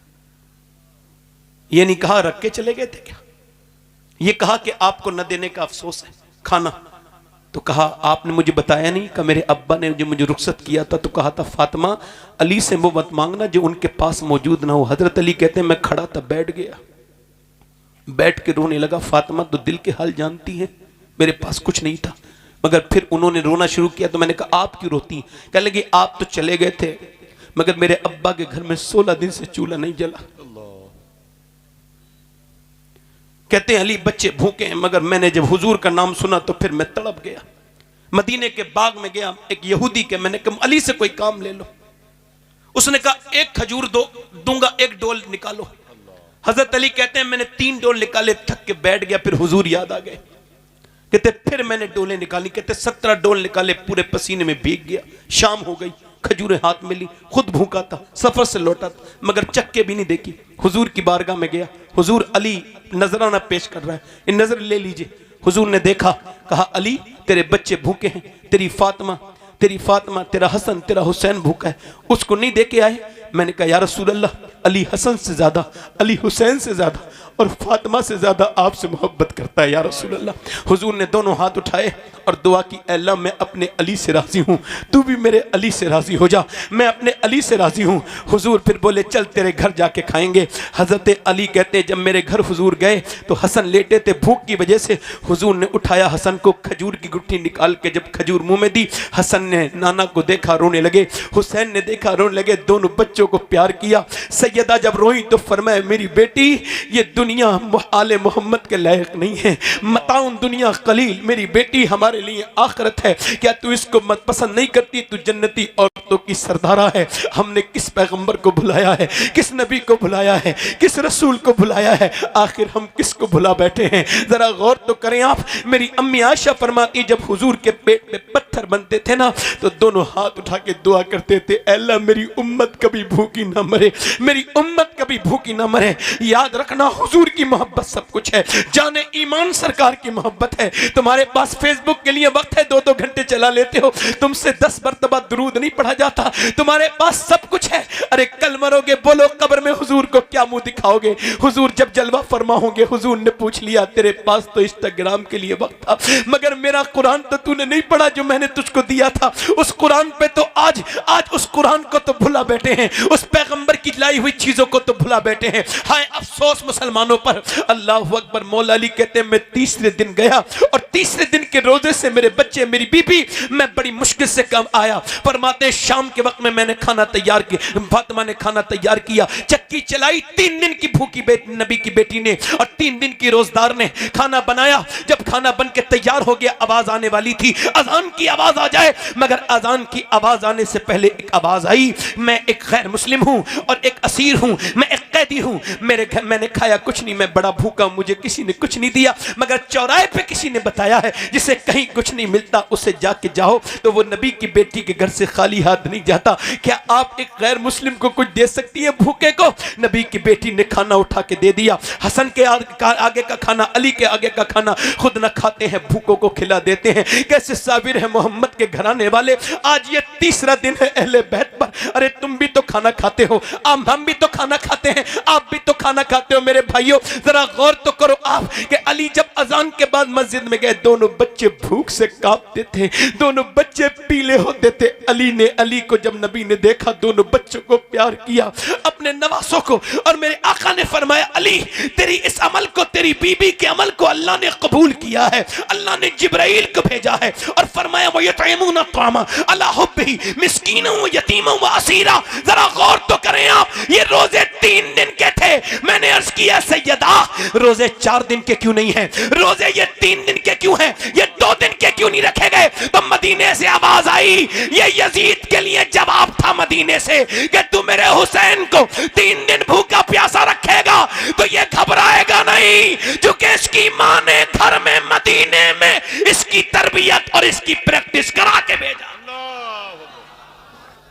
ये नहीं कहा रख के चले गए थे क्या, ये कहा कि आपको न देने का अफसोस है खाना। तो कहा आपने मुझे बताया नहीं कि मेरे अब्बा ने जो मुझे रुखसत किया था तो कहा था फातिमा अली से वो मत मांगना जो उनके पास मौजूद ना हो। हजरत अली कहते हैं मैं खड़ा था, बैठ गया, बैठ के रोने लगा। फातिमा तो दिल के हाल जानती है, मेरे पास कुछ नहीं था। मगर फिर उन्होंने रोना शुरू किया तो मैंने कहा आप क्यों रोती? कहने लगी आप तो चले गए थे मगर मेरे अब्बा के घर में 16 दिन से चूल्हा नहीं जला। कहते हैं अली बच्चे भूखे हैं, मगर मैंने जब हुजूर का नाम सुना तो फिर मैं तड़प गया। मदीने के बाग में गया, एक यहूदी के, मैंने कहा अली से कोई काम ले लो। उसने कहा एक खजूर दूंगा, एक डोल निकालो। हजरत अली कहते हैं मैंने 3 डोल निकाले, थक के बैठ गया। फिर हुजूर याद आ गए। कहते फिर मैंने डोले निकाली, कहते 17 डोल निकाले, पूरे पसीने में भीग गया। शाम हो गई, खजूरें हाथ में ली, खुद भूखा था, सफर से लौटा था, मगर चक्के भी नहीं देखी। हुजूर की बारगाह में गया, हुजूर अली नजराना पेश कर रहा है, इन नजर ले लीजिए। हुजूर ने देखा, कहा अली तेरे बच्चे भूखे हैं, तेरी फातिमा, तेरा हसन, तेरा हुसैन भूखा है, उसको नहीं दे के आए? मैंने कहा या रसूल अल्लाह, अली हसन से ज्यादा, अली हुसैन से ज्यादा और फातिमा से ज्यादा आपसे मोहब्बत करता है या रसूल अल्लाह। हुजूर ने दोनों हाथ उठाए और दुआ की, अल्लाह मैं अपने अली से राजी हूँ, तू भी मेरे अली से राजी हो जा, मैं अपने अली से राजी हूँ। हुजूर फिर बोले चल तेरे घर जाके खाएंगे। हजरत अली कहते जब मेरे घर हुजूर गए तो हसन लेटे थे, भूख की वजह से हुजूर ने उठाया हसन को, खजूर की गुट्ठी निकाल के जब खजूर मुंह में दी, हसन ने नाना को देखा रोने लगे, हुसैन ने देखा रोने लगे, दोनों बच्चों को प्यार किया। सैयदा जब रोई तो फरमाया मेरी बेटी ये दुनिया आले मोहम्मद के लायक नहीं है, मताउन दुनिया कलील, मेरी बेटी हमारे लिए आखिरत है, क्या तू इसको मत पसंद नहीं करती? तू जन्नती औरतों की सरदारा है। हमने किस पैगंबर को बुलाया है, किस नबी को बुलाया है, किस रसूल को बुलाया है, आखिर हम किसको बुला बैठे हैं? जरा गौर तो करें आप। मेरी अम्मी आयशा फरमाती जब हुजूर के पेट में पत्थर बनते थे ना तो दोनों हाथ उठा के दुआ करते थे, अल्लाह मेरी उम्मत कभी भूखी ना मरे, मेरी उम्मत कभी भूखी ना मरे। याद रखना हुजूर की मोहब्बत सब कुछ है, जाने ईमान सरकार की मोहब्बत है। तुम्हारे पास फेसबुक के लिए वक्त है, 2-2 घंटे चला लेते हो, तुमसे 10 मरतबा दुरूद नहीं पढ़ा जाता, तुम्हारे पास सब कुछ है। अरे कल मरोगे, बोलो कब्र में हुजूर को क्या मुंह दिखाओगे? हुजूर जब जलवा फरमा होंगे, हुजूर ने पूछ लिया तेरे पास तो इंस्टाग्राम के लिए वक्त था, मगर मेरा कुरान तो तूने नहीं पढ़ा जो मैंने तुझको दिया था। उस कुरान पे तो आज उस कुरान को तो भुला बैठे हैं, उस पैगंबर की लाई हुई चीजों को तो भुला बैठे हैं। हाय अफसोस मुसलमानों पर। अल्लाह अकबर। मौला अली कहते हैं मैं तीसरे दिन गया और तीसरे दिन के रोजे से मेरे बच्चे, मेरी बीबी, मैं बड़ी मुश्किल से कम आया। फरमाते शाम के वक्त में मैंने खाना तैयार किया, फातिमा ने खाना तैयार किया, चक्की चलाई, 3 दिन की भूखी नबी की बेटी ने और 3 दिन की रोजदार ने खाना बनाया। जब खाना बन के तैयार हो गया, आवाज आने वाली थी, अजान की आवाज आ जाए, मगर अजान की आवाज आने से पहले एक आवाज आई, मैं एक गैर मुस्लिम हूं और एक असीर हूं, मैं एक कैदी हूं, मेरे घर मैंने खाया कुछ नहीं, मैं बड़ा भूखा, मुझे किसी ने कुछ नहीं दिया, मगर चौराहे पे किसी ने बताया है जिसे कहीं कुछ नहीं मिलता उसे जाके जाओ तो वो नबी की बेटी के घर से खाली हाथ नहीं जाता। क्या आप एक गैर मुस्लिम को कुछ दे सकती है भूखे को? नबी की बेटी ने खाना उठा के दे दिया। हसन के आगे का खाना, अली के आगे का खाना खुद न खाते हैं, भूखों को खिला देते हैं। कैसे साबिर है मोहम्मद के घराने वाले। आज ये तीसरा दिन है अहले बैत पर। अरे तुम भी तो खाना खाते हो, हम भी तो खाना खाते हैं, आप भी तो खाना खाते हो मेरे भाइयों, जरा गौर तो करो आप कि अली जब अजान के बाद मस्जिद में गए, दोनों बच्चे भूख से कांपते थे, दोनों बच्चे पीले होते थे। अली को जब नबी ने देखा, दोनों बच्चों को प्यार किया, अपने नवासों को, और मेरे आका ने फरमाया अली तेरी इस अमल को, तेरी बीबी के अमल को अल्लाह ने कबूल किया है। अल्लाह ने जिब्राइल को भेजा है और फरमाया वो यतईमुना तामा अला हुब्बिही मिस्कीना व यतीमा व असीरा। जरा गौर तो करें आप, ये रोजे 3 दिन के थे। मैंने अर्ज किया सैयदा रोजे 4 दिन के क्यों नहीं है, रोजे ये 3 दिन के क्यों हैं, ये 2 दिन के क्यों नहीं रखे गए? तो मदीने से आवाज आई, ये यजीद के लिए जवाब था मदीने से कि तू मेरे हुसैन को 3 दिन भूखा प्यासा रखेगा तो ये घबराएगा नहीं, क्योंकि इसकी मां ने घर में मदीने में इसकी तरबियत और इसकी प्रैक्टिस करा के भेजा।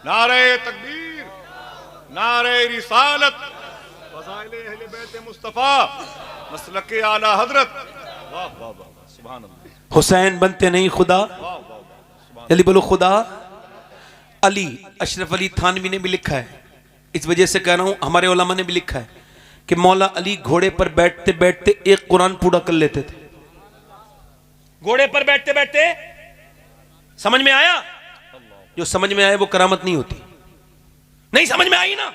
नारे तकबीर, नारे रिसालत, फज़ाइले अहले बैत मुस्तफा, मसलके आला हजरत। वाह वाह वाह, सुभान अल्लाह। हुसैन बनते नहीं खुदा, जल्दी बोलो खुदा। अली, अशरफ अली थानवी ने भी लिखा है, इस वजह से कह रहा हूं, हमारे उलमा ने भी लिखा है कि मौला अली घोड़े पर बैठते बैठते एक कुरान पूरा कर लेते थे। घोड़े पर बैठते बैठते, समझ में आया? जो समझ में आए वो करामत नहीं होती। नहीं समझ में आई ना?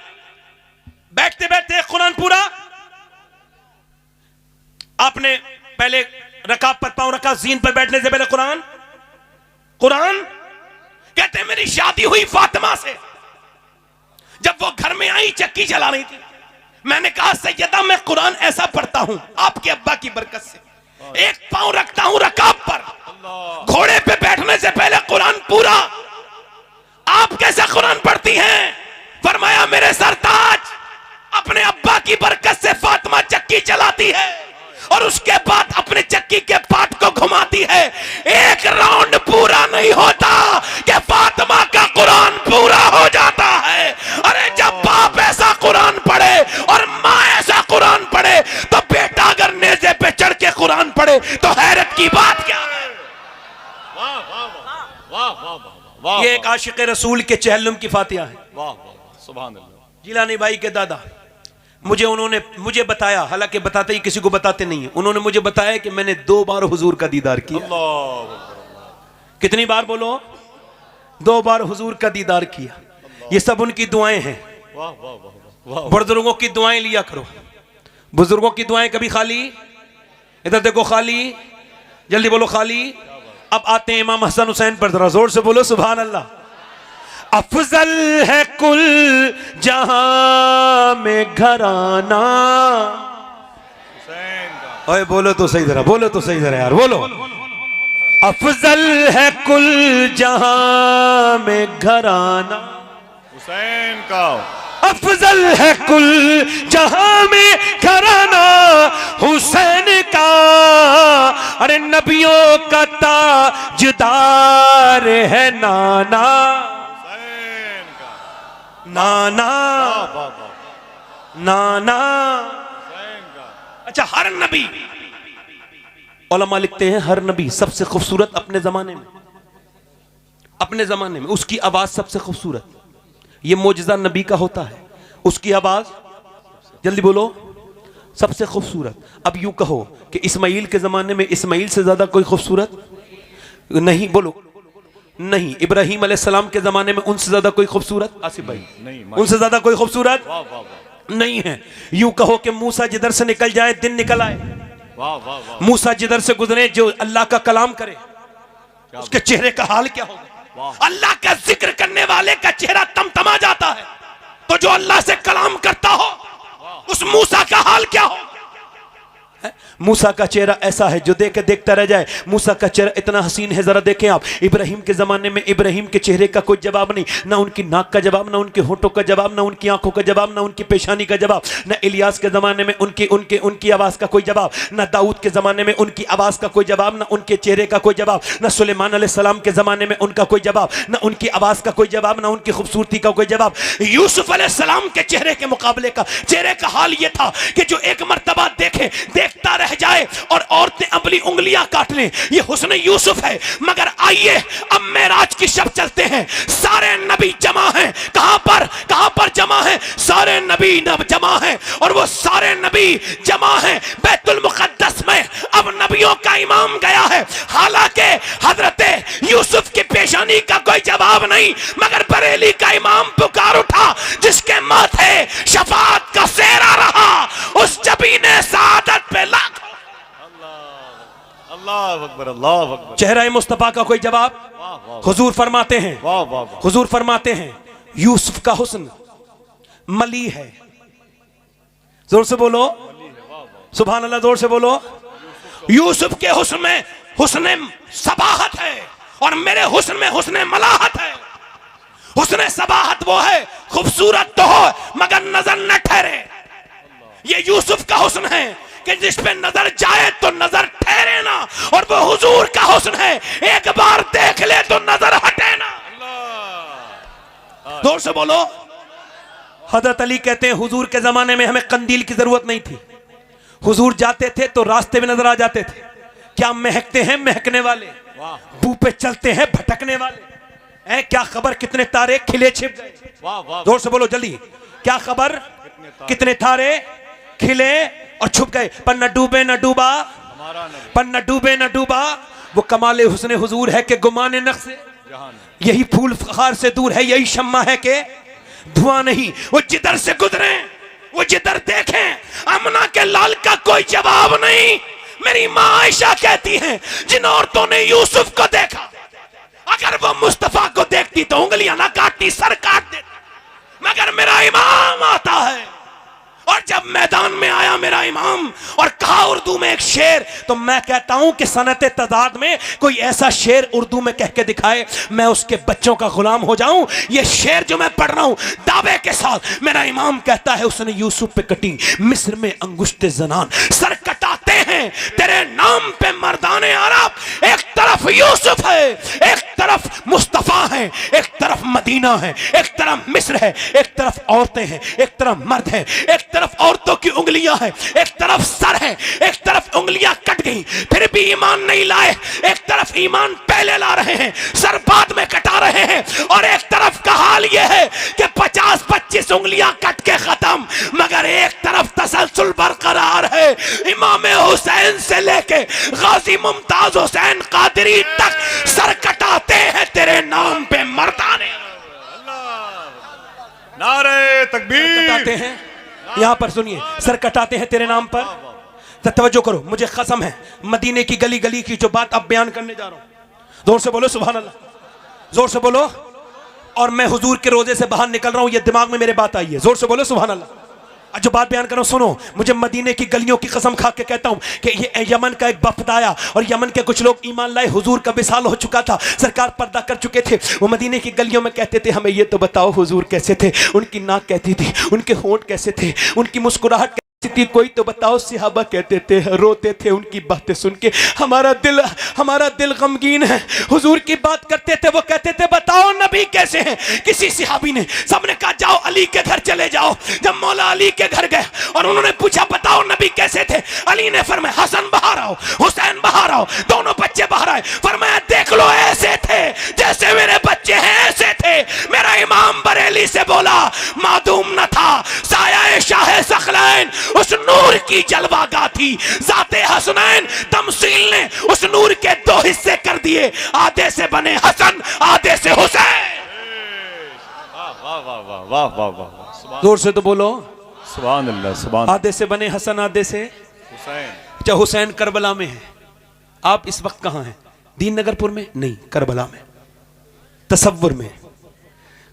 बैठते बैठते एक कुरान पूरा। आपने पहले रकाब पर पांव रखा, जीन पर बैठने से पहले कुरान। कहते मेरी शादी हुई फातिमा से, जब वो घर में आई चक्की चला रही थी, मैंने कहा सैयदा मैं कुरान ऐसा पढ़ता हूं आपके अब्बा की बरकत से, एक पांव रखता हूं रकाब पर, घोड़े पे बैठने से पहले कुरान पूरा। आप कैसा कुरान पढ़ती हैं? फरमाया मेरे सरताज अपने अब्बा की बरकत से फातिमा चक्की चलाती है और उसके बाद अपने चक्की के पाट को घुमाती है। एक राउंड पूरा नहीं होता कि फातिमा का कुरान पूरा हो जाता है। अरे जब बाप ऐसा कुरान पढ़े और माँ ऐसा कुरान पढ़े तो बेटा अगर नेज़े पे चढ़ के कुरान पढ़े तो हैरत की बात क्या है? वाह वाह वाह वाह वाह। ये एक आशिक रसूल के चहल्लुम की फातिहा है। वाह वाह, सुभान अल्लाह। जिलानी भाई के दादा मुझे बताया, हालांकि बताते ही किसी को बताते नहीं है, उन्होंने मुझे बताया कि मैंने 2 बार हुजूर का दीदार किया। कितनी बार बोलो? 2 बार हुजूर का दीदार किया। ये सब उनकी दुआएं हैं। वाह वाह वाह वाह। बुजुर्गों की दुआएं लिया करो। बुजुर्गों की दुआएं कभी खाली, इधर देखो खाली, जल्दी बोलो खाली। अब आते हैं इमाम हसन हुसैन पर, जरा जोर से बोलो सुभान अल्लाह। अफजल है कुल जहां में घराना। ओए बोलो तो सही जरा, बोलो तो सही जरा यार, बोलो। अफजल है कुल जहां में घराना हुसैन का। अफजल है कुल जहां में घराना हुसैन का। अरे नबियों का ताजदार है नाना, नाना नाना। अच्छा, हर नबी, उलमा लिखते हैं हर नबी सबसे खूबसूरत अपने जमाने में, उसकी आवाज सबसे खूबसूरत। ये मोजज़ा नबी का होता है, उसकी आवाज, जल्दी बोलो, सबसे खूबसूरत। अब यूं कहो कि इस्माइल के जमाने में इस्माइल से ज्यादा कोई खूबसूरत नहीं, बोलो नहीं। इब्राहिम अलैहिस्सलाम के जमाने में उनसे ज्यादा कोई खूबसूरत, आसिफ भाई नहीं, उनसे ज्यादा कोई खूबसूरत नहीं है। यूं कहो कि मूसा जिधर से निकल जाए दिन निकल आए, मूसा जिधर से गुजरे जो अल्लाह का कलाम करे उसके चेहरे का हाल क्या होगा? अल्लाह का जिक्र करने वाले का चेहरा तमतमा जाता है, तो जो अल्लाह से कलाम करता हो उस मूसा का हाल क्या हो? मूसा का चेहरा ऐसा है जो देख के देखता रह जाए। मूसा का चेहरा इतना हसीन है, जरा देखें आप। इब्राहिम के जमाने में इब्राहिम के चेहरे का कोई जवाब नहीं, ना उनकी नाक का जवाब, ना उनके होठों का जवाब, ना उनकी आंखों का जवाब, ना उनकी पेशानी का जवाब। ना इलियास के जमाने में उनकी आवाज का कोई जवाब, ना दाऊद के जमाने में उनकी आवाज का कोई जवाब, ना उनके चेहरे का कोई जवाब, ना सुलेमान अलैहिस्सलाम के जमाने में उनका कोई जवाब, ना उनकी आवाज का कोई जवाब, ना उनकी खूबसूरती का कोई जवाब। यूसुफ अलैहिस्सलाम के चेहरे के मुकाबले का चेहरे का हाल यह था कि जो एक मर्तबा देखता रहे बह जाए और औरतें अपनी उंगलियां काट लें, ये हुस्न यूसुफ है। मगर आइए अब मेराज की शब चलते हैं, सारे नबी जमा हैं। कहां पर जमा हैं? सारे नबी जमा हैं, और वो सारे नबी जमा हैं बैतुल मुकद्दस में। अब नबियों का इमाम गया है, हालांकि हजरत यूसुफ की पेशानी का कोई जवाब नहीं, मगर बरेली का इमाम पुकार उठा, जिसके माथे शफाअत का सेहरा रहा, उस जबीने सादत पे लाख। अल्लाह अकबर, अल्लाह अकबर। चेहरा मुस्तफा का कोई जवाब? हुजूर फरमाते हैं, हुजूर फरमाते हैं यूसुफ का हुस्न मली है। जोर से बोलो सुभान अल्लाह, जोर से बोलो। यूसुफ के हुस्न में हुस्न सबाहत है, और मेरे हुस्न में हुस्न मलाहत है। हुस्न सबाहत वो है, खूबसूरत तो हो मगर नजर न ठहरे। ये यूसुफ का हुस्न है कि जिस पे नजर जाए तो नजर ठहरे ना, और वो हुजूर का हुस्न है, एक बार देख ले तो नजर हटे ना। जोर से बोलो। हजरत अली कहते हैं हुजूर के जमाने में हमें कंदील की जरूरत नहीं थी, हुजूर जाते थे तो रास्ते में नजर आ जाते थे। क्या महकते हैं महकने वाले, बू पे चलते हैं भटकने वाले हैं। क्या खबर कितने तारे खिले छिप गए। जोर से बोलो जल्दी, क्या खबर कितने तारे खिले और छुप गए। पर न डूबे न डूबा, पर न डूबे न डूबा, वो कमाले हुस्न हुजूर है कि गुमाने नक्शे। यही फूल फखार से दूर है, यही शम्मा है कि धुआं नहीं। वो जिधर से गुजरे, वो जिधर देखें, अमना के लाल का कोई जवाब नहीं। मेरी माँ आयशा कहती है जिन औरतों ने यूसुफ को देखा, अगर वो मुस्तफा को देखती तो उंगलियां ना काटती, सर काट देती। मगर मेरा इमाम आता है, और जब मैदान में आया मेरा इमाम और कहा उर्दू में एक शेर, तो मैं कहता हूं कि सनत तजाद में कोई ऐसा शेर उर्दू में कह के दिखाए, मैं उसके बच्चों का गुलाम हो जाऊं। ये शेर जो मैं पढ़ रहा हूं दावे के साथ, मेरा इमाम कहता है उसने यूसुफ पे कटी मिस्र में अंगुश्ते जनान, सर कटाते हैं तेरे नाम पे मर्दाने अरब। एक तरफ यूसुफ है, एक तरफ मुस्तफा है, एक तरफ मदीना है, एक तरफ मिस्र है, एक तरफ औरतें हैं, एक तरफ मर्द है, एक तरफ औरतों की उंगलियां हैं, एक तरफ सर है, एक तरफ उंगलियां कट गई, फिर भी ईमान नहीं लाए। एक तरफ ईमान पहले ला रहे हैं, सर बाद में कटा रहे हैं, और एक तरफ का हाल यह है कि 50-25 उंगलियां कट के खत्म, मगर एक तरफ तसलसल बरकरार है। इमाम हुसैन से लेके गाजी मुमताज हुसैन कादरी तक सर कटाते हैं तेरे नाम पे मर्दाने। नारे तकबीर। कटाते हैं, यहां पर सुनिए, सर कटाते हैं तेरे नाम पर। तो तवज्जो करो, मुझे कसम है मदीने की गली गली की जो बात अब बयान करने जा रहा हूं, जोर से बोलो सुभान अल्लाह, जोर से बोलो। और मैं हुजूर के रोजे से बाहर निकल रहा हूं, ये दिमाग में मेरे बात आई है, जोर से बोलो सुभान अल्लाह। जो बात बयान कर रहा हूं सुनो, मुझे मदीने की गलियों की कसम खा के कहता हूं कि ये यमन का एक वफ्द आया, और यमन के कुछ लोग ईमान लाए, हुजूर का विसाल हो चुका था, सरकार पर्दा कर चुके थे। वो मदीने की गलियों में कहते थे हमें ये तो बताओ हुजूर कैसे थे, उनकी नाक कैसी थी, उनके होंठ कैसे थे, उनकी मुस्कुराहट थी, कोई तो बताओ। सिहाबा कहते थे, रोते थे उनकी बातें सुन के, हमारा दिल गमगीन है। हुजूर की बात करते थे, वो कहते थे बताओ नबी कैसे हैं। किसी सिहाबी ने, सबने कहा जाओ अली के घर चले जाओ। जब मौला अली के घर गए और उन्होंने पूछा बताओ नबी कैसे थे, अली ने फरमाया हसन बाहर आओ, हुसैन बाहर आओ। दोनों बच्चे बाहर आए, फरमाया देख लो ऐसे थे जैसे मेरे बच्चे हैं, ऐसे थे। मेरा इमाम बरेली से बोला मादूम न था साया शाह सखलैन, उस नूर की जलवागा थी जाते हसनैन। तमसील ने उस नूर के दो हिस्से कर दिए, आधे से बने हसन, आधे से हुसैन। वाह वाह वाह वाह वाह वाह, जोर से तो बोलो सुभान अल्लाह, सुभान। आधे से बने हसन, आधे से हुसैन। अच्छा, हुसैन करबला में है। आप इस वक्त कहां हैं? दीन नगरपुर में नहीं, करबला में, तसव्वुर में।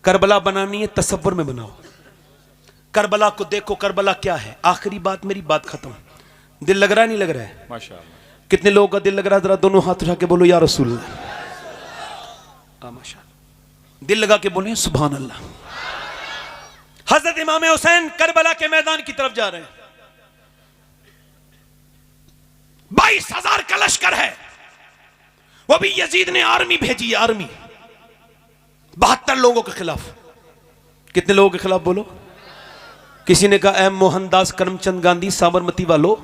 करबला बनानी है, तसव्वुर में बनाओ। करबला को देखो, करबला क्या है। आखिरी बात, मेरी बात खत्म। दिल लग रहा है नहीं लग रहा है? माशाअल्लाह। कितने लोगों का दिल लग रहा है? जरा दोनों हाथ उठा के बोलो या रसूल अल्लाह। माशाअल्लाह, दिल लगा के बोले सुभान अल्लाह। हजरत इमाम हुसैन करबला के मैदान की तरफ जा रहे हैं। 22,000 का लश्कर है, वो भी यजीद ने आर्मी भेजी, आर्मी 72 लोगों के खिलाफ। कितने लोगों के खिलाफ बोलो? किसी ने कहा एम मोहनदास करमचंद गांधी साबरमती वालों,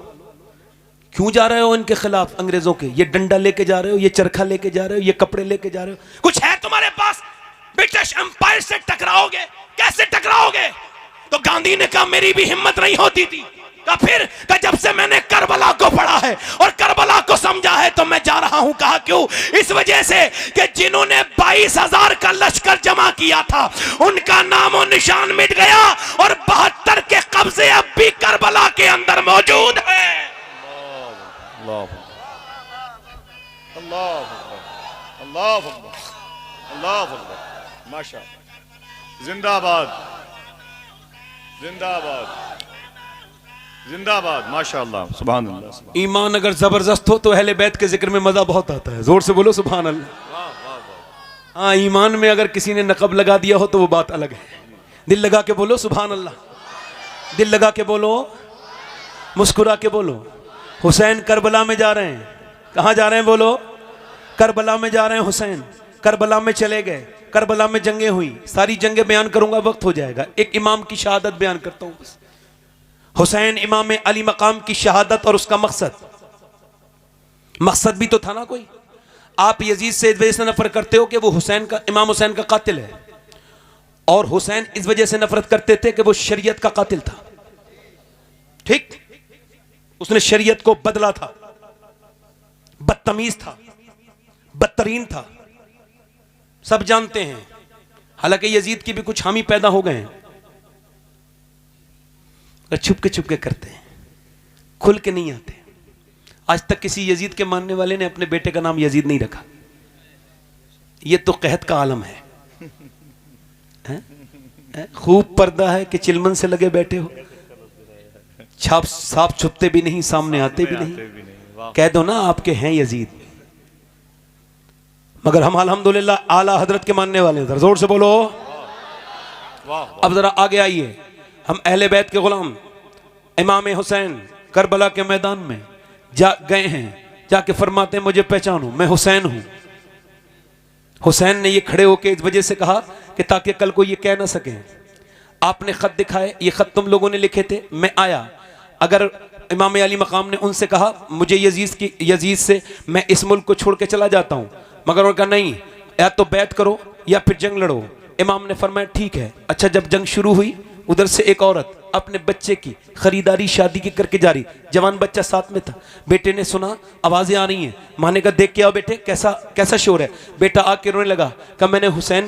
क्यों जा रहे हो इनके खिलाफ अंग्रेजों के? ये डंडा लेके जा रहे हो, ये चरखा लेके जा रहे हो, ये कपड़े लेके जा रहे हो, कुछ है तुम्हारे पास? ब्रिटिश एम्पायर से टकराओगे, कैसे टकराओगे? तो गांधी ने कहा मेरी भी हिम्मत नहीं होती थी। का फिर का जब से मैंने करबला को पढ़ा है और करबला को समझा है तो मैं जा रहा हूं। कहा क्यों? इस वजह से कि जिन्होंने 22,000 का लश्कर जमा किया था उनका नामो निशान मिट गया और 72 के कब्जे अब भी करबला के अंदर मौजूद है। अल्लाह अल्लाह अल्लाह अल्लाह माशाअल्लाह। जिंदाबाद जिंदाबाद जिंदाबाद माशाअल्लाह सुभान अल्लाह। ईमान अगर जबरदस्त हो तो अहले बैत के जिक्र में मजा बहुत आता है। जोर से बोलो सुभान अल्लाह। हाँ, ईमान में अगर किसी ने नकब लगा दिया हो तो वो बात अलग है। दिल लगा के बोलो सुभान अल्लाह। दिल लगा के बोलो, मुस्कुरा के बोलो। हुसैन करबला में जा रहे हैं। कहाँ जा रहे हैं? बोलो। करबला में जा रहे हैं हुसैन। करबला में चले गए, करबला में जंगें हुई, सारी जंगें बयान करूंगा, वक्त हो जाएगा। एक इमाम की शहादत बयान करता हूं बस। हुसैन इमाम अली मकाम की शहादत और उसका मकसद भी तो था ना कोई। आप यजीद से इस वजह से नफरत करते हो कि वो हुसैन का, इमाम हुसैन का कातिल है, और हुसैन इस वजह से नफरत करते थे कि वो शरीयत का कातिल था। ठीक, उसने शरीयत को बदला था, बदतमीज था, बदतरीन था, सब जानते हैं। हालांकि यजीद की भी कुछ हामी पैदा हो गए हैं, छुपके छुपके करते हैं, खुल के नहीं आते। आज तक किसी यजीद के मानने वाले ने अपने बेटे का नाम यजीद नहीं रखा। ये तो कहत का आलम है, खूब पर्दा है कि चिलमन से लगे बैठे हो, छाप साफ छुपते भी नहीं, सामने आते भी नहीं। कह दो ना आपके हैं यजीद, मगर हम अल्हम्दुलिल्लाह आला हजरत के मानने वाले हैं। जोर से बोलो। अब जरा आगे आइए। हम अहले बैत के गुलाम इमाम हुसैन करबला के मैदान में जा गए हैं, जाके फरमाते हैं मुझे पहचानो, मैं हुसैन हूं। हुसैन ने ये खड़े होके इस वजह से कहा कि ताकि कल को ये कह ना सके आपने खत दिखाए, ये खत तुम लोगों ने लिखे थे, मैं आया। अगर इमाम अली मकाम ने उनसे कहा मुझे यजीद से मैं इस मुल्क को छोड़ के चला जाता हूं, मगर उनका नहीं, या तो बैत करो या फिर जंग लड़ो। इमाम ने फरमाया ठीक है। अच्छा, जब जंग शुरू हुई उधर से एक औरत अपने बच्चे की खरीदारी शादी की करके जा रही, जवान बच्चा साथ में था। बेटे ने सुना आवाजें आ रही हैं, माने का देख के आओ बेटे, कैसा कैसा शोर है। बेटा आके रोने लगा, कहा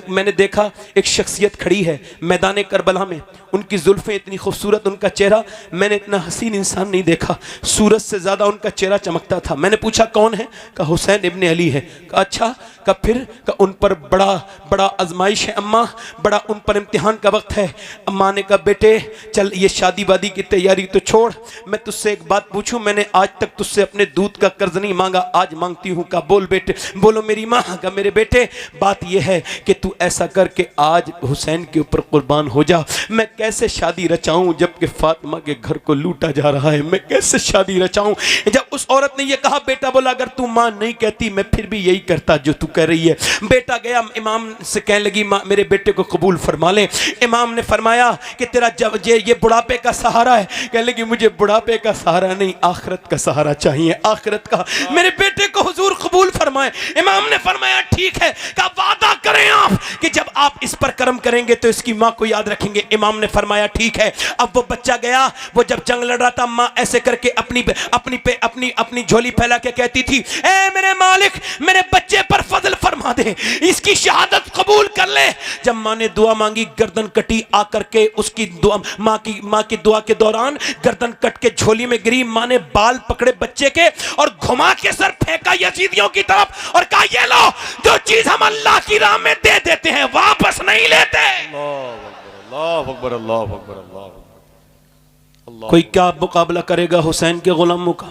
मैंने देखा एक शख्सियत खड़ी है मैदान करबला में, उनकी जुल्फें इतनी खूबसूरत, उनका चेहरा, मैंने इतना हसीन इंसान नहीं देखा, सूरज से ज्यादा उनका चेहरा चमकता था। मैंने पूछा कौन है? कहा हुसैन इब्ने अली है। कहा अच्छा, कहा फिर? कहा उन पर बड़ा आजमाइश है अम्मा, बड़ा उन पर इम्तिहान का वक्त है। अम्मा ने कहा बेटे चल ये शादी वादी की तैयारी तो छोड़, मैं तुझसे एक बात पूछूं, मैंने आज तक तुझसे अपने दूध का कर्ज नहीं मांगा, आज मांगती हूं। का बोल बेटे। बोलो मेरी माँ। का मेरे बेटे बात यह है कि तू ऐसा करके आज हुसैन के ऊपर कुर्बान हो जा। मैं कैसे शादी रचाऊं जबकि फातिमा के घर को लूटा जा रहा है, मैं कैसे शादी रचाऊं? जब उस औरत ने यह कहा, बेटा बोला अगर तू मां नहीं कहती मैं फिर भी यही करता जो तू कह रही है। बेटा गया इमाम से कहने लगी मां मेरे बेटे को कबूल फरमा ले। इमाम ने फरमाया कि तेरा जब ये बुढ़ापे का सहारा है। कहने लगी मुझे बुढ़ापे का सहारा नहीं, आखिरत का सहारा चाहिए, आखिरत का। मेरे बेटे को हुजूर कबूल फरमाए। इमाम ने फरमाया ठीक है। का वादा करें आप कि जब आप इस पर कर्म करेंगे तो इसकी मां को याद रखेंगे। इमाम ने फरमाया ठीक है। अब वो बच्चा गया, वो जब जंग लड़ रहा था, मां ऐसे करके अपनी झोली फैला के कहती थी, ए मेरे मालिक मेरे बच्चे पर फजल फरमा दे, इसकी शहादत कबूल कर ले। जब मां ने दुआ मांगी, गर्दन कटी, आकर के उसकी दुआ मां की दुआ के दौरान गर्दन कट के झोली में गिरी। मां ने बाल पकड़े बच्चे के और घुमा के सर फेंका यजीदियों की तरफ और कहा ये लो, जो चीज हम अल्लाह की राह में दे देते हैं वापस नहीं लेते। अल्लाह अकबर अल्लाह अकबर अल्लाह अकबर। कोई क्या मुकाबला करेगा हुसैन के गुलामों का?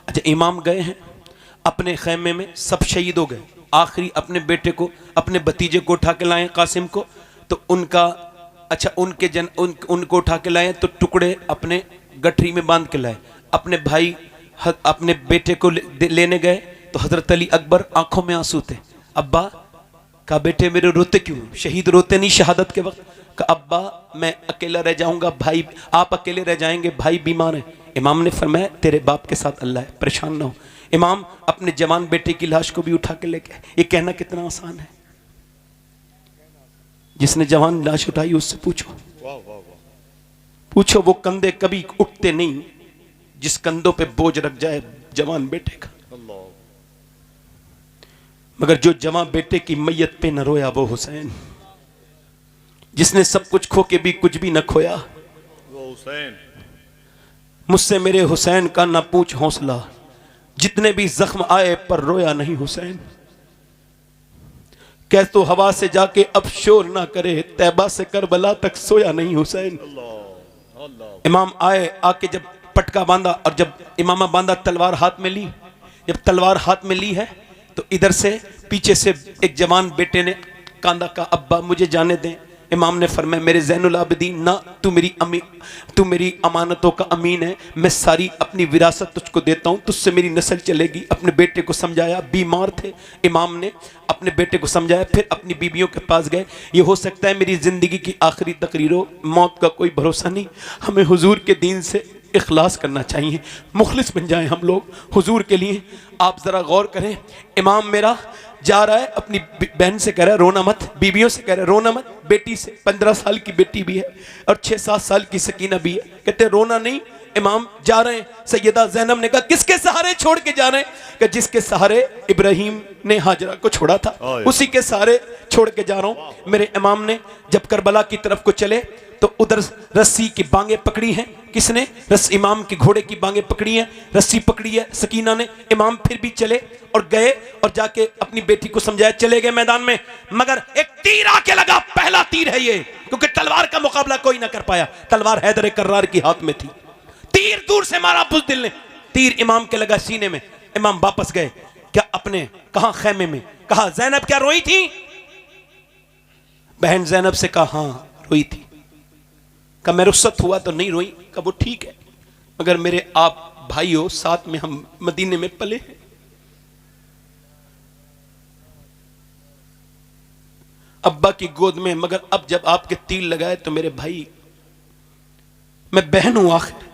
अच्छा, इमाम गए हैं अपने खेमे में, सब शहीद हो गए। आखिरी अपने बेटे को, अपने भतीजे को उठा के लाए कासिम को, तो उनका अच्छा उनको उठा के लाए तो टुकड़े अपने गठरी में बांध के लाए। अपने भाई अपने बेटे को लेने गए तो हजरत अली अकबर आंखों में आंसू थे। अब्बा, का बेटे मेरे रोते क्यों? शहीद रोते नहीं शहादत के वक्त? कहा अब्बा मैं अकेला रह जाऊंगा, भाई आप अकेले रह जाएंगे, भाई बीमार है। इमाम ने फरमाया तेरे बाप के साथ अल्लाह है, परेशान ना हो। इमाम अपने जवान बेटे की लाश को भी उठा के लेके आए। ये कहना कितना आसान है, जिसने जवान लाश उठाई उससे पूछो, पूछो वो कंधे कभी उठते नहीं जिस कंधों पे बोझ रख जाए जवान बेटे का। मगर जो जवान बेटे की मैयत पे न रोया वो हुसैन, जिसने सब कुछ खो के भी कुछ भी न खोया वो हुसैन। मुझसे मेरे हुसैन का ना पूछ हौसला, जितने भी जख्म आए पर रोया नहीं हुसैन। कह तो हवा से जाके अब शोर ना करे, तैबा से करबला तक सोया नहीं हुसैन। इमाम आए, आके जब पटका बांधा और जब इमामा बांधा, तलवार हाथ में ली। जब तलवार हाथ में ली है तो इधर से पीछे से एक जवान बेटे ने कांदा का अब्बा मुझे जाने दें। इमाम ने फरमाया मेरे ज़ैनुल आबिदीन ना, तू मेरी अमानतों का अमीन है, मैं सारी अपनी विरासत तुझको देता हूँ, तुझसे मेरी नस्ल चलेगी। अपने बेटे को समझाया, बीमार थे इमाम ने, अपने बेटे को समझाया। फिर अपनी बीबियों के पास गए। ये हो सकता है मेरी ज़िंदगी की आखिरी तकरीर हो, मौत का कोई भरोसा नहीं, हमें हुजूर के दीन से इखलास करना चाहिए, मुखलिस बन जाएं हम लोग हुजूर के लिए। आप ज़रा गौर करें, इमाम मेरा जा रहा है, अपनी बहन से कह रहा है रोना मत, बीबियों से कह रहा है रोना मत, बेटी से 15 साल की बेटी भी है और 6-7 साल की सकीना भी है, कहते रोना नहीं। इमाम जा रहे हैं। सैयदा ज़ैनब ने कहा किसके सहारे छोड़ के जा रहे हैं? कि जिसके सहारे इब्राहिम ने हाजरा को छोड़ा था, उसी के सहारे छोड़ के जा रहा हूं। मेरे इमाम ने जब करबला की तरफ को चले तो उधर रस्सी की बांगे पकड़ी हैं। किसने? इमाम के घोड़े की बांगे पकड़ी हैं, रस्सी पकड़ी है सकीना ने। इमाम फिर भी चले और गए और जाके अपनी बेटी को समझाया, चले गए मैदान में। मगर एक तीर आके लगा, पहला तीर है ये, क्योंकि तलवार का मुकाबला कोई ना कर पाया। तलवार हैदर कर्रार की हाथ में थी। तीर दूर से मारा बुज़दिल ने, तीर इमाम के लगा सीने में। इमाम वापस गए। क्या अपने कहा खैमे में, कहा ज़ैनब क्या रोई थी? बहन ज़ैनब से कहा हाँ रोई थी। कहा मैं रुखसत हुआ तो नहीं रोई? कहा वो ठीक है, मगर मेरे आप भाई हो, साथ में हम मदीने में पले हैं। अब्बा की गोद में, मगर अब जब आपके तीर लगाए तो मेरे भाई, मैं बहन हूं आखिर।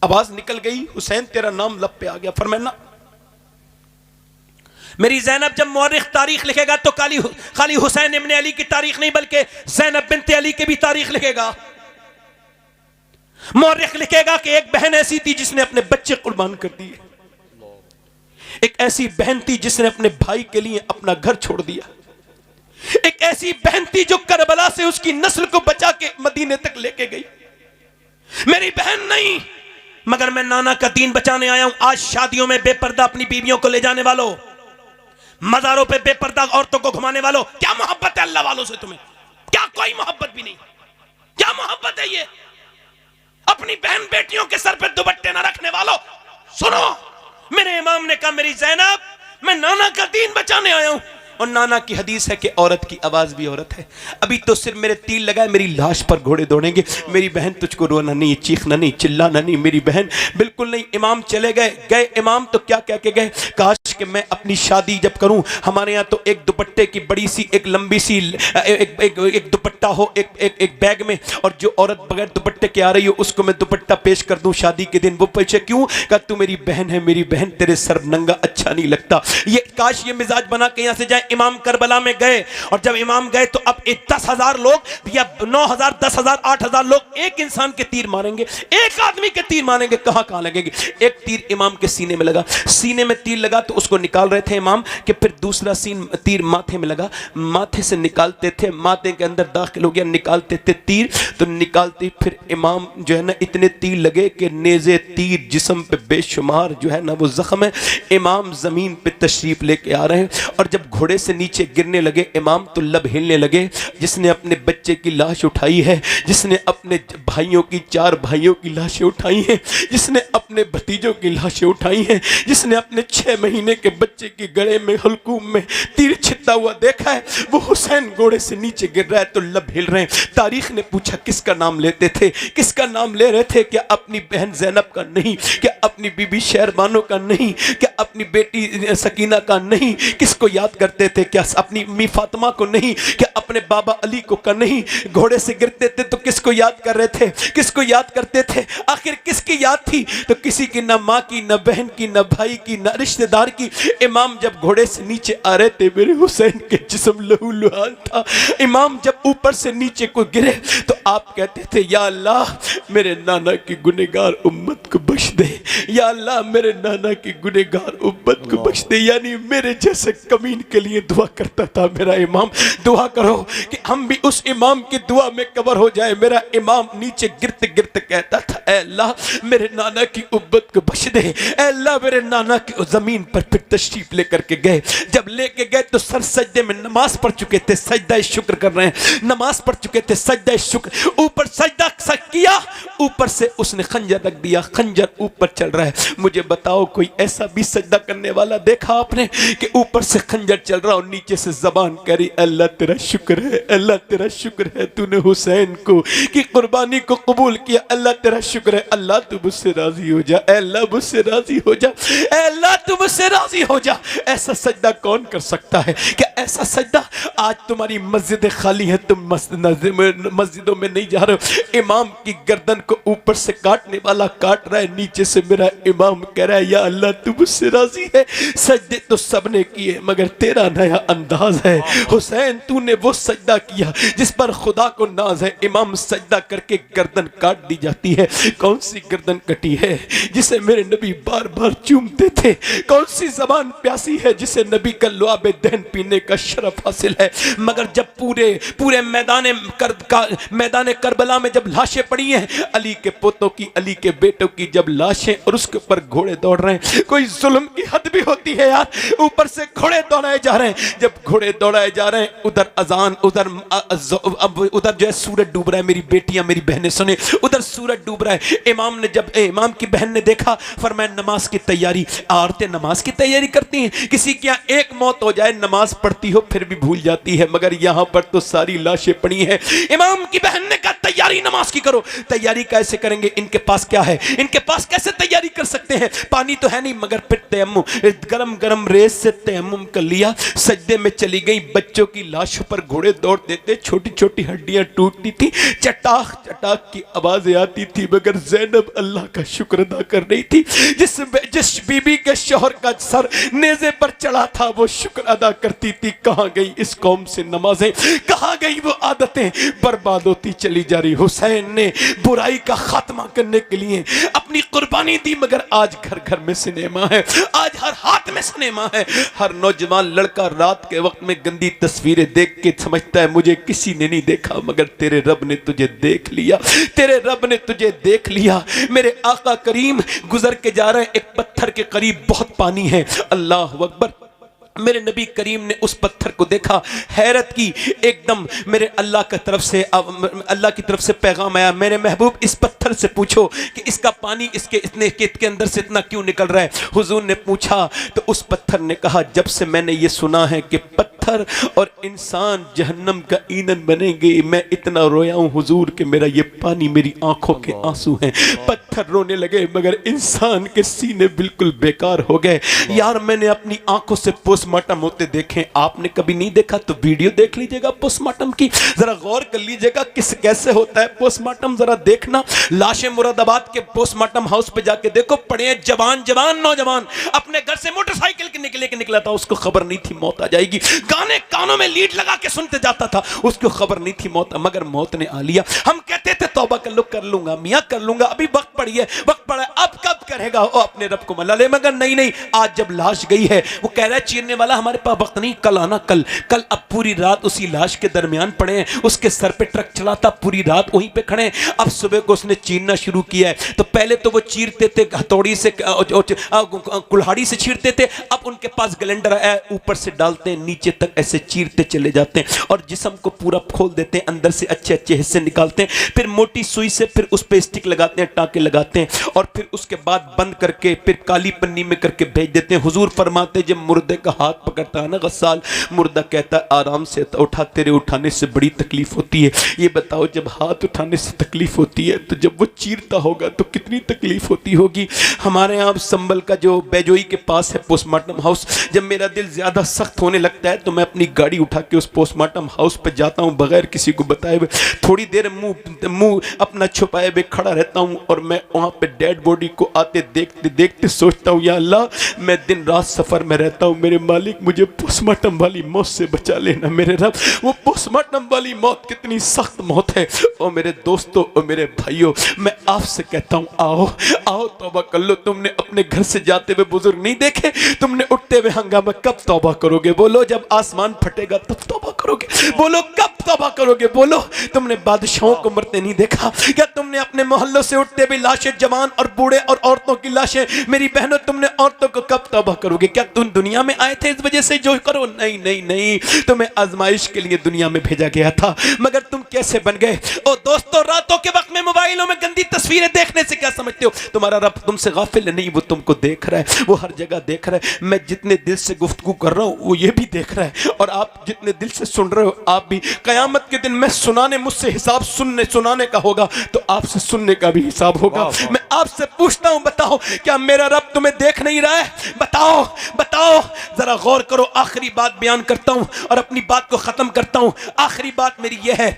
आवाज निकल गई, हुसैन तेरा नाम लब पे आ गया। फरमाया मेरी ज़ैनब जब मौरिख तारीख लिखेगा तो खाली हुसैन इब्न अली की तारीख नहीं, बल्कि ज़ैनब बिन्त अली की भी तारीख लिखेगा। मौरिख लिखेगा कि एक बहन ऐसी थी जिसने अपने बच्चे कुर्बान कर दिए, एक ऐसी बहन थी जिसने अपने भाई के लिए अपना घर छोड़ दिया, एक ऐसी बहन थी जो करबला से उसकी नस्ल को बचा के मदीने तक लेके गई। मेरी बहन नहीं, मगर मैं नाना का दीन बचाने आया हूं। आज शादियों में बेपर्दा अपनी बीवियों को ले जाने वालों, मजारों पे बेपर्दा औरतों को घुमाने वालों, क्या मोहब्बत है अल्लाह वालों से? तुम्हें क्या कोई मोहब्बत भी नहीं? क्या मोहब्बत है ये? अपनी बहन बेटियों के सर पे दुपट्टे ना रखने वालों, सुनो, मेरे इमाम ने कहा मेरी ज़ैनब मैं नाना का दीन बचाने आया हूं। और नाना की हदीस है कि औरत की आवाज भी औरत है। अभी तो सिर्फ मेरे तीर लगाए, मेरी लाश पर घोड़े दौड़ेंगे। मेरी बहन तुझको रोना नहीं, चीखना नहीं, चिल्लाना नहीं, मेरी बहन बिल्कुल नहीं। इमाम चले गए इमाम तो क्या कह के गए, काश कि मैं अपनी शादी जब करूं, हमारे यहाँ तो एक दुपट्टे की बड़ी सी एक लंबी सी एक दुपट्टा हो एक बैग में, और जो औरत बगैर दुपट्टे के आ रही हो उसको मैं दुपट्टा पेश कर दूं शादी के दिन। वो पूछे क्यों? कहा तू मेरी बहन है, मेरी बहन, तेरे सर नंगा अच्छा नहीं लगता। ये काश ये मिजाज बना के यहाँ से जाए। इमाम करबला में गए, और जब इमाम गए तो अब 10,000 लोग या 9,000 10,000 8,000 लोग एक इंसान के तीर मारेंगे, एक आदमी के तीर मारेंगे, कहां लगेंगे? एक तीर इमाम के सीने में लगा, सीने में तीर लगा तो उसको निकाल रहे थे इमाम कि फिर दूसरा तीर माथे में लगा, माथे से निकालते थे, माथे के अंदर दाखिल हो गया, निकालते थे तीर, तो निकालते फिर इमाम जो है ना इतने तीर लगे कि नेज़े तीर जिस्म पे बेशुमार जो है ना वो जख्म है। इमाम जमीन पे तशरीफ लेके आ रहे हैं, और जब घोड़े से नीचे गिरने लगे इमाम तो लब हिलने लगे। जिसने अपने बच्चे की लाश उठाई है, जिसने अपने भाइयों की 4 भाइयों की लाशें उठाई हैं, जिसने अपने भतीजों की लाशें उठाई हैं, जिसने अपने 6 महीने के बच्चे की गले में हलकूम में तीर छिता हुआ देखा है, वो हुसैन घोड़े से नीचे गिर रहा है तो लब हिल रहे हैं। तारीख ने पूछा किसका नाम लेते थे? किसका नाम ले रहे थे? क्या अपनी बहन ज़ैनब का नहीं? क्या अपनी बीबी शहरबानो का नहीं? क्या अपनी बेटी सकीना का नहीं? किसको याद करते थे? क्या अपनी अम्मी फातिमा को नहीं? क्या अपने बाबा अली को का नहीं? घोड़े से गिरते थे तो किसको याद कर रहे थे? किसको याद करते थे? आखिर किसकी याद थी? तो किसी की, न माँ की, न बहन की, न भाई की, न रिश्तेदार की। इमाम जब घोड़े से नीचे आ रहे थे, मेरे हुसैन के जिस्म लहू लुहान था। इमाम जब ऊपर से नीचे को गिरे तो आप कहते थे, या अल्लाह मेरे नाना की गुनहगार उम्मत को बख्श दे, या अल्लाह मेरे नाना की गुनहगार उम्मत को बख्श दे। यानी मेरे जैसे कमीन के लिए दुआ करता था मेरा इमाम। दुआ करो कि हम भी उस इमाम की दुआ में कवर हो जाए। मेरा इमाम नीचे गिरते गिरते कहता था, ऐ अल्लाह मेरे नाना की उम्मत को बख्श दे। ऐ अल्लाह मेरे नाना की जमीन पर फिर तशरीफ लेकर के गए। जब लेके गए तो सर सजदे में, नमाज पढ़ चुके थे, सजदा शुक्र कर रहे हैं, नमाज पढ़ चुके थे, सजदा शुक्र, ऊपर सजदा किया, ऊपर से उसने खंजर रख दिया, खंजर ऊपर चल रहा है। मुझे बताओ कोई ऐसा भी सजदा करने वाला देखा आपने कि ऊपर से खंजर चल रहा और नीचे से जबान करी, अल्लाह तेरा शुक्र है, अल्लाह तेरा शुक्र है, तूने हुसैन को की कुर्बानी को कबूल किया, अल्लाह तेरा शुक्र है, अल्लाह तू मुझसे राजी हो जा, अल्लाह मुझसे राजी हो जा, अल्लाह तू मुझसे राजी हो जा। ऐसा सजदा कौन कर सकता है? क्या ऐसा सजदा? आज तुम्हारी मस्जिदें खाली हैं, तुम मस्जिदों में नहीं जा रहे हो। इमाम की गर्दन को ऊपर से काटने वाला काट रहा है, नीचे से मेरा इमाम कह रहा है, या अल्लाह तू मुझसे राजी है। सजदे तो सबने किए मगर तेरा नया अंदाज है। हुसैन तूने वो सजदा किया जिस पर खुदा को नाज है। इमाम सजदा करके गर्दन काट दी जाती है। कौन सी गर्दन कटी है जिसे मेरे नबी बार बार चूमते थे? कौन सी जबान प्यासी है जिसे नबी का लुआबे दहन पीने का शरफ हासिल है? मगर जब पूरे मैदान करबला में जब लाशें पड़ी हैं, अली के पोतों की, अली के बेटों की जब लाशें, और उसके ऊपर घोड़े दौड़ रहे हैं। कोई जुल्म की हद भी होती है यार, ऊपर से घोड़े दौड़ाए जा रहे हैं। जब घोड़े दौड़ाए जा रहे हैं, उधर अजान, उधर जो है सूरज डूब रहा है। मेरी बेटियां, मेरी बहनें सुने, उधर सूरज डूब रहा है। इमाम की बहन ने देखा, फरमाया नमाज की तैयारी। औरतें नमाज की तैयारी करती हैं, किसी की यहाँ एक मौत हो जाए, नमाज पढ़ती हो फिर भी भूल जाती है, मगर यहाँ पर तो सारी लाशें पड़ी हैं। इमाम की बहन ने कहा, तैयारी नमाज की करो। तैयारी कैसे करेंगे? इनके पास क्या है? इनके पास कैसे तैयारी कर सकते हैं? पानी तो है नहीं, मगर फिर तयम्मुम, गरम गरम रेत से तयम्मुम कर लिया। सजदे में चली गई। बच्चों की लाशों पर घोड़े दौड़ते थे, छोटी छोटी हड्डियां टूटती थी, चटाक चटाक की आवाजें आती थी, मगर ज़ैनब अल्लाह का शुक्र अदा कर रही थी। जिस बीबी के शौहर का सर नेज़े पर चढ़ा था, वो शुक्र अदा करती थी। कहाँ गई इस कौम से नमाजें? कहाँ गई वो आदतें? बर्बाद होती चली जा रही। हुसैन ने बुराई का खात्मा करने के लिए अपनी कुर्बानी दी, मगर आज घर घर में सिनेमा है, आज हर हाथ में सिनेमा है। हर नौजवान लड़का रात के वक्त में गंदी तस्वीरें देख के समझता है मुझे किसी ने नहीं देखा, मगर तेरे रब ने तुझे देख लिया, तेरे रब ने तुझे देख लिया। मेरे आका करीम गुजर के जा रहे हैं, एक पत्थर के करीब बहुत पानी है, अल्लाह अकबर। मेरे नबी करीम ने उस पत्थर को देखा, हैरत की। एकदम मेरे अल्लाह की तरफ से पैगाम आया, मेरे महबूब इस पत्थर से पूछो कि इसका पानी इसके अंदर से इतना क्यों निकल रहा है। हुजूर ने पूछा तो उस पत्थर ने कहा, जब से मैंने ये सुना है कि पत्थर और इंसान जहन्नम का ईंधन बनेंगे, मैं इतना रोया हूँ हुजूर कि मेरा ये पानी मेरी आंखों के आंसू हैं। पत्थर रोने लगे, मगर इंसान के सीने बिल्कुल बेकार हो गए। यार मैंने अपनी आंखों से पोस्टमार्टम होते देखे, आपने कभी नहीं देखा तो वीडियो देख लीजिएगा पोस्टमार्टम की, जरा गौर कर लीजिएगा कैसे होता है पोस्टमार्टम, जरा देखना। लाशें मुरादाबाद के पोस्टमार्टम हाउस पे जाके देखो, पड़े हैं जवान नौजवान, अपने घर से मोटरसाइकिल के निकला था, उसको खबर नहीं थी मौत आ जाएगी। गाने कानों में लीड लगा के सुनते जाता था, उसको खबर नहीं थी मौत, मगर मौत ने आ लिया। हम कहते थे तौबा कर लूंगा मियाँ, कर लूंगा, अभी वक्त पड़ा है, अब कब करेगा वो अपने रब को मना ले, मगर नहीं। आज जब लाश गई है, वो कह रहा है चीरने वाला हमारे पास वक्त नहीं, कल आना, कल। अब पूरी रात उसी लाश के दरमियान पड़े हैं, उसके सर पे ट्रक चला था, पूरी रात वहीं पे खड़े हैं। अब सुबह को उसने चीरना शुरू किया है, तो पहले तो वो चीरते थे हथौड़ी से, कुल्हाड़ी से चीरते थे, अब उनके पास ग्लेंडर है, ऊपर से डालते हैं, नीचे तक ऐसे चीरते चले जाते हैं, और जिस्म को पूरा खोल देते हैं, अंदर से अच्छे हिस्से निकालते हैं, फिर मोटी सुई से फिर उस पे स्टिक लगाते हैं, टाके लगाते हैं और फिर उसके बाद बंद करके फिर काली पन्नी में करके भेज देते हैं। हुजूर फरमाते जब मुर्दे का हाथ पकड़ता है ना गस्साल, मुर्दा कहता है आराम से उठा, तेरे उठाने से बड़ी तकलीफ होती है। ये बताओ जब हाथ उठाने से तकलीफ होती है तो जब वो चीरता होगा तो कितनी तकलीफ होती होगी। हमारे यहाँ संभल का जो बैजोई के पास है पोस्टमार्टम हाउस, जब मेरा दिल ज़्यादा सख्त होने लगता है तो मैं अपनी गाड़ी उठा के उस पोस्टमार्टम हाउस पर जाता हूँ बगैर किसी को बताए हुए। थोड़ी देर मुंह अपना छुपाए हुए खड़ा रहता हूँ और मैं वहाँ पे डेड बॉडी को आते देखते देखते सोचता हूँ या अल्लाह मैं दिन रात सफ़र में रहता हूँ, मेरे मालिक मुझे पोस्टमार्टम वाली मौत से बचा लेना मेरे रब। वो पोस्टमार्टम वाली मौत कितनी सख्त मौत है। और मेरे दोस्तों और मेरे भाइयों, मैं आपसे कहता हूँ आओ आओ तौबा कर लो। तुमने अपने घर से जाते हुए बुजुर्ग नहीं देखे, तुमने उठते हुए हंगामा कब तौबा करोगे? बोलो जब आसमान फटेगा तब तौबा करोगे। बोलो कब तौबा करोगे? बोलो तुमने बादशाहों को मरते नहीं देखा क्या? तुमने अपने मोहल्लों से उठते हुए लाशें, जवान और बूढ़े और औरतों की लाशें, मेरी बहनों तुमने औरतों को कब तौबा करोगे? क्या तुम दुनिया में आए थे इस वजह से जो करो? नहीं नहीं नहीं, तुम्हें आजमाइश के लिए दुनिया में भेजा गया था। मगर तुम कैसे बन गए? ओ दोस्तों, रातों के वक्त में मोबाइलों में गंदी तस्वीरें देखने से क्या समझते हो? तुम्हारा रब तुमसे गाफिल नहीं, वो तुमको देख रहा है, वो हर जगह देख रहा है। मैं जितने दिल से गुफ्तगू कर रहा हूँ वो ये भी देख रहा है, और आप जितने दिल से सुन रहे हो आप भी। कयामत के दिन मैं मुझसे हिसाब सुनाने का होगा तो आपसे सुनने का भी हिसाब होगा। मैं आपसे पूछता हूं, बताओ क्या मेरा रब तुम्हें देख नहीं रहा है? बताओ बताओ, जरा गौर करो। आखिरी बात बयान करता हूं और अपनी बात को खत्म करता हूं। आखिरी बात मेरी यह है,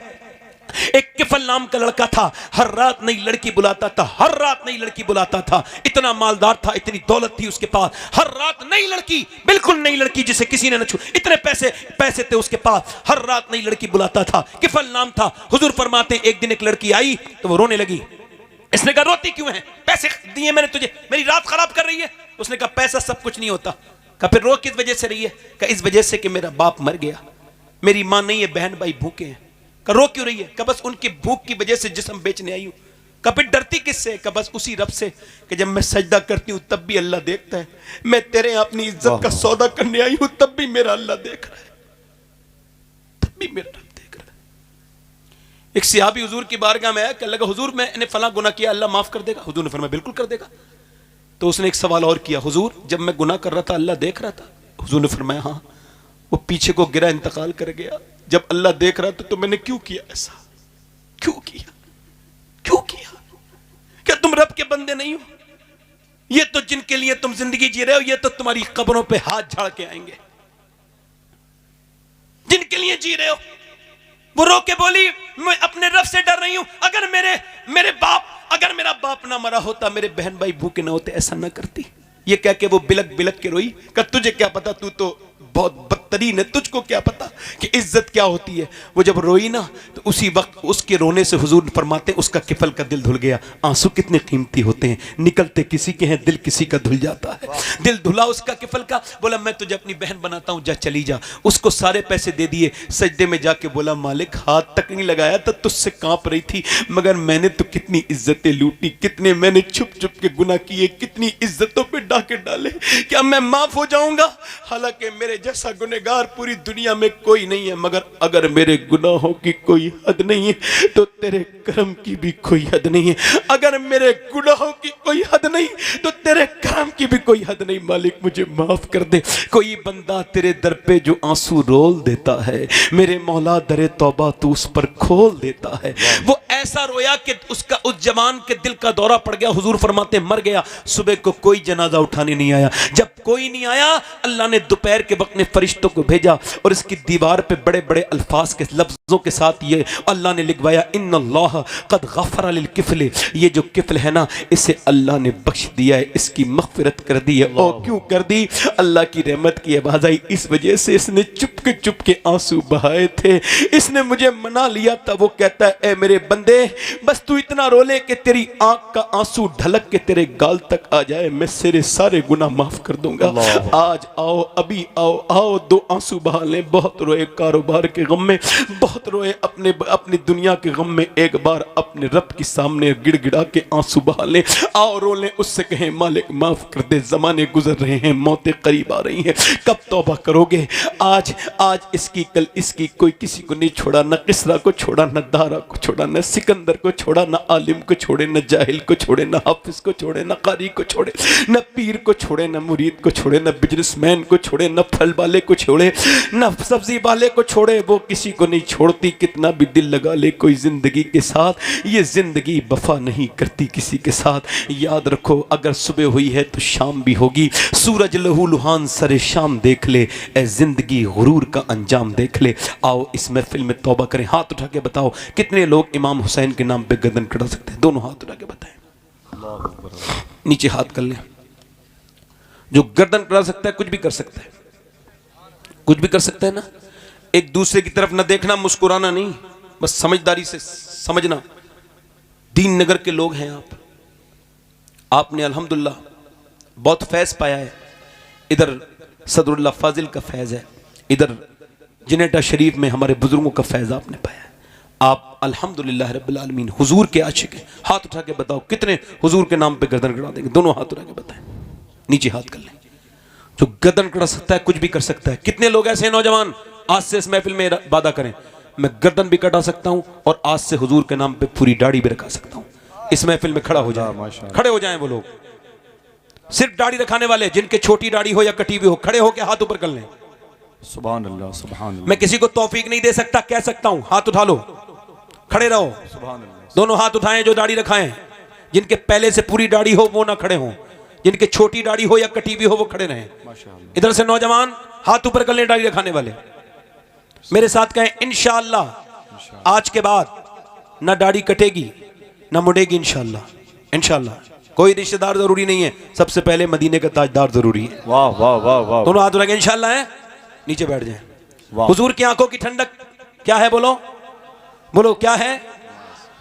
एक किफल नाम का लड़का था, हर रात नई लड़की बुलाता था, हर रात नई लड़की बुलाता था। इतना मालदार था, इतनी दौलत थी उसके पास, हर रात नई लड़की, बिल्कुल नई लड़की जिसे किसी ने न छू, इतने पैसे थे उसके पास, हर रात नई लड़की बुलाता था। किफल नाम था। हुजूर फरमाते एक दिन एक लड़की आई तो वो रोने लगी। इसने कहा रोती क्यों है? पैसे दिए मैंने तुझे, मेरी रात खराब कर रही है। उसने कहा पैसा सब कुछ नहीं होता। कहा फिर रो किस वजह से रही है? कहा इस वजह से कि मेरा बाप मर गया, मेरी मां नहीं है, बहन भाई भूखे हैं। का रो क्यों रही है? का बस उनकी भूख की वजह से जिस्म बेचने आई हूं। का फिर डरती किससे? का बस उसी रब से कि जब मैं सजदा करती हूं तब भी अल्लाह देखता है। मैं तेरे अपनी इज्जत का सौदा करने आई हूं तब भी मेरा अल्लाह देख रहा है, तब भी मेरा रब देख रहा है। एक सहाबी हुजूर की बारगाह में आया, कहने लगा हुजूर मैंने फला गुनाह किया, अल्लाह माफ कर देगा? हुजूर ने फरमाया बिल्कुल कर देगा। तो उसने एक सवाल और किया, हुजूर जब मैं गुनाह कर रहा था अल्लाह देख रहा था? हुजूर ने फरमाया हाँ। वो पीछे को गिरा, इंतकाल कर गया। जब अल्लाह देख रहा था तो मैंने क्यों किया ऐसा? क्यों किया? क्यों किया? क्या तुम रब के बंदे नहीं हो? ये तो जिनके लिए तुम जिंदगी जी रहे हो, ये तो तुम्हारी कब्रों पे हाथ झाड़ के आएंगे। जिनके लिए जी रहे हो, वो रो के बोली मैं अपने रब से डर रही हूं, अगर अगर मेरा बाप ना मरा होता, मेरे बहन भाई भूखे ना होते, ऐसा ना करती। ये कह के वो बिलक बिलक के रोई। का तुझे क्या पता, तू तो बहुत बदतरीन है, तुझको क्या पता कि इज्जत क्या होती है? वो जब रोई ना तो उसी वक्त उसके रोने से हुजूर फरमाते उसका किफल का दिल धुल गया। आंसू कितने कीमती होते हैं, निकलते किसी के हैं, दिल किसी का धुल जाता है। दिल धुला उसका किफल का। बोला मैं तुझे अपनी बहन बनाता हूं, जा चली जा। उसको सारे पैसे दे दिए। सजदे में जाके बोला मालिक हाथ तक नहीं लगाया था, तुझसे कांप रही थी, मगर मैंने तो कितनी इज्जतें लूटी, कितने मैंने छुप छुप के गुनाह किए, कितनी इज्जतों पे डाके डाले। क्या मैं माफ हो जाऊंगा? हालांकि मेरे जैसा गुनहगार पूरी दुनिया में कोई नहीं है, मगर अगर मेरे गुनाहों की कोई हद नहीं है तो तेरे करम की भी कोई हद नहीं है। अगर मेरे गुनाहों की कोई हद नहीं तो तेरे करम की भी कोई हद नहीं। मालिक मुझे माफ कर दे। कोई बंदा तेरे दर पे जो आंसू रोल देता है, मेरे मौला दरे तौबा तू उस पर खोल देता है। वो ऐसा रोया कि उसका उस जवान के दिल का दौरा पड़ गया। हुजूर फरमाते मर गया। सुबह को कोई जनाजा उठाने नहीं आया। जब कोई नहीं आया, अल्लाह ने दोपहर के वक्त में फरिश्तों को भेजा और इसकी दीवार पे बड़े बड़े अल्फाज के लफ्जों के साथ ये अल्लाह ने लिखवाया, इन्नल्लाह कद गफर लिल किफल। ये जो किफल है ना, इसे अल्लाह ने बख्श दिया है, इसकी मगफिरत कर दी है। और क्यों कर दी? अल्लाह की रहमत की आवाज़ आई, इस वजह से इसने चुप के आंसू बहाए थे। इसने मुझे मना लिया था। वो कहता है, ए मेरे बंदे, बस तू इतना रो ले कि तेरी आंख का आंसू ढलक के तेरे गाल तक आ जाए, मैं तेरे सारे गुनाह माफ कर दूंगा। आज आओ, अभी आओ, आओ दो आंसू बहा लें। बहुत रोए कारोबार के गम में, बहुत रोए अपनी दुनिया के गम में, एक बार अपने रब के सामने गिड़गिड़ा के आंसू बहा लें। आओ रो लें, उससे कहें मालिक माफ कर दे, ज़माने गुजर रहे हैं, मौतें करीब आ रही हैं, कब तौबा करोगे? आज आज इसकी, कल इसकी, कोई किसी को नहीं छोड़ा, न किसरा को छोड़ा, न दारा को छोड़ा, न सिकंदर को छोड़ा, न आलिम को छोड़े, न जाहिल को छोड़े, न हाफिज को छोड़े, न कारी को छोड़े, न पीर को छोड़े, न मुरीद को छोड़े, न बिजनेसमैन को छोड़े, न फल वाले को छोड़े, न सब्जी वाले को छोड़े, वो किसी को नहीं छोड़ती। कितना भी दिल लगा ले कोई जिंदगी के साथ, ये जिंदगी वफा नहीं करती किसी के साथ। याद रखो, अगर सुबह हुई है तो शाम भी होगी। सूरज लहू लुहान सरे शाम देख ले, ए जिंदगी गुरूर का अंजाम देख ले। आओ इस महफिल में तौबा करें। हाथ उठा के बताओ कितने लोग इमाम हुसैन के नाम पे गर्दन कटा सकते हैं? दोनों हाथ उठा के बताएं। नीचे हाथ कर लें। जो गर्दन कटा सकता है कुछ भी कर सकता है, कुछ भी कर सकता है ना। एक दूसरे की तरफ ना देखना, मुस्कुराना नहीं, बस समझदारी से समझना। दीन नगर के लोग हैं आप, आपने अल्हम्दुलिल्लाह बहुत फैज़ पाया है। इधर सदरुल्लाह फाजिल का फैज़ है, इधर जिनेटा शरीफ में हमारे बुजुर्गों का फैज़ आपने पाया है। आप अल्हम्दुलिल्लाह रब्बिल आलमीन हुजूर के आशिक हैं। हाथ उठा के बताओ कितने हुजूर के नाम पे गर्दन कटा देंगे? दोनों हाथ उठा के बताएं। नीचे हाथ कर लें। जो गर्दन कटा सकता है कुछ भी कर सकता है। कितने लोग ऐसे नौजवान आज से इस महफिल में वादा करें, मैं गर्दन भी कटा सकता हूं और आज से हुजूर के नाम पे पूरी दाढ़ी भी रखा सकता हूं। इस महफिल में खड़ा हो जाए, खड़े हो जाएं वो लोग, सिर्फ दाढ़ी रखाने वाले, जिनके छोटी दाढ़ी हो या कटी हुई हो, खड़े होकर हाथ ऊपर कर लें। सुभान अल्लाह, सुभान अल्लाह। मैं किसी को तौफीक नहीं दे सकता, कह सकता हूं हाथ उठा लो, खड़े रहो। सुभान अल्लाह। दोनों हाथ उठाएं जो दाढ़ी रखाएं। जिनके पहले से पूरी दाढ़ी हो वो ना खड़े हों, जिनके छोटी दाढ़ी हो या कटी हुई हो वो खड़े रहें। इधर से नौजवान हाथ ऊपर कर लें, दाढ़ी रखाने वाले मेरे साथ कहें इंशाअल्लाह आज के बाद ना दाढ़ी कटेगी ना मुड़ेगी इंशाअल्लाह। इंशाअल्लाह कोई रिश्तेदार जरूरी नहीं है, सबसे पहले मदीने का ताजदार जरूरी है। वाह वाह वाह वाह। दोनों हाथ उठा के इंशाअल्लाह है, नीचे बैठ जाएं। हुजूर की आंखों की ठंडक क्या है? बोलो बोलो क्या है?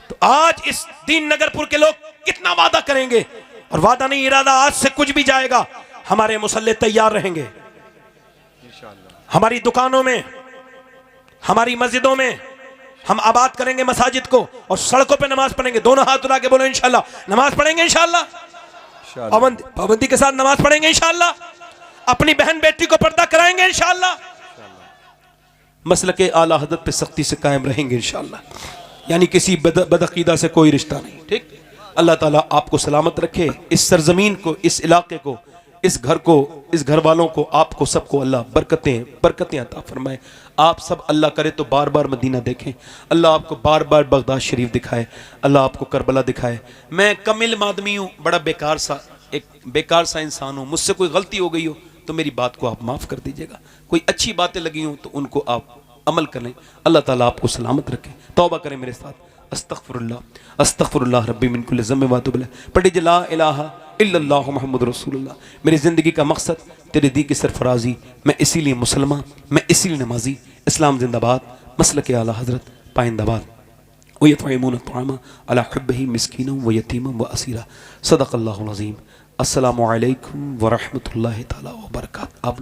तो आज इस दीन नगरपुर के लोग कितना वादा करेंगे, और वादा नहीं इरादा, आज से कुछ भी जाएगा। हमारे मुसल्ले तैयार रहेंगे, हमारी दुकानों में, हमारी मस्जिदों में हम आबाद करेंगे मसाजिद को, और सड़कों पे नमाज पढ़ेंगे। दोनों हाथ उठा के बोलो इंशाल्लाह नमाज पढ़ेंगे, इंशाल्लाह पाबंदी के साथ नमाज पढ़ेंगे, इंशाल्लाह अपनी बहन बेटी को पर्दा कराएंगे, इंशाल्लाह मसलके आला हज़रत पे सख्ती से कायम रहेंगे, इंशाल्लाह। यानी किसी बदअकीदा से कोई रिश्ता नहीं। ठीक, अल्लाह ताला आपको सलामत रखे, इस सरजमीन को, इस इलाके को, इस घर को, इस घर वालों को, आपको सबको अल्लाह बरकतें अता फरमाए। आप सब अल्लाह करे तो बार बार मदीना देखें, अल्लाह आपको बार बार बगदाद शरीफ दिखाए, अल्लाह आपको करबला दिखाए। मैं कमिल आदमी हूँ, बड़ा एक बेकार सा इंसान हूँ, मुझसे कोई गलती हो गई हो तो मेरी बात को आप माफ़ कर दीजिएगा, कोई अच्छी बातें लगी हों तो उनको आप अमल कर लें। अल्लाह ताला आपको सलामत रखे। तौबा करें मेरे साथ, अस्तगफिरुल्लाह अस्तगफिरुल्लाह रब्बी मिन कुल्लि ज़म्बिन व अतूबु इलैह। पढ़िए ला इलाहा इल्लल्लाहु मुहम्मदुर रसूलुल्लाह। मेरी ज़िंदगी का मकसद तेरे दी की सरफराजी, मैं इसीलिए मुसलमान, मैं इसीलिए नमाजी। इस्लाम जिंदाबाद, मसलके आला हज़रत पाइंदाबाद। वयतइमून अत्ताअमा अला हुब्बिही मिस्कीनन व यतीमन व असीरा। सदक़ल्लाहुल अज़ीम। अस्सलामु अलैकुम व रहमतुल्लाहि तआला व बरकातहू।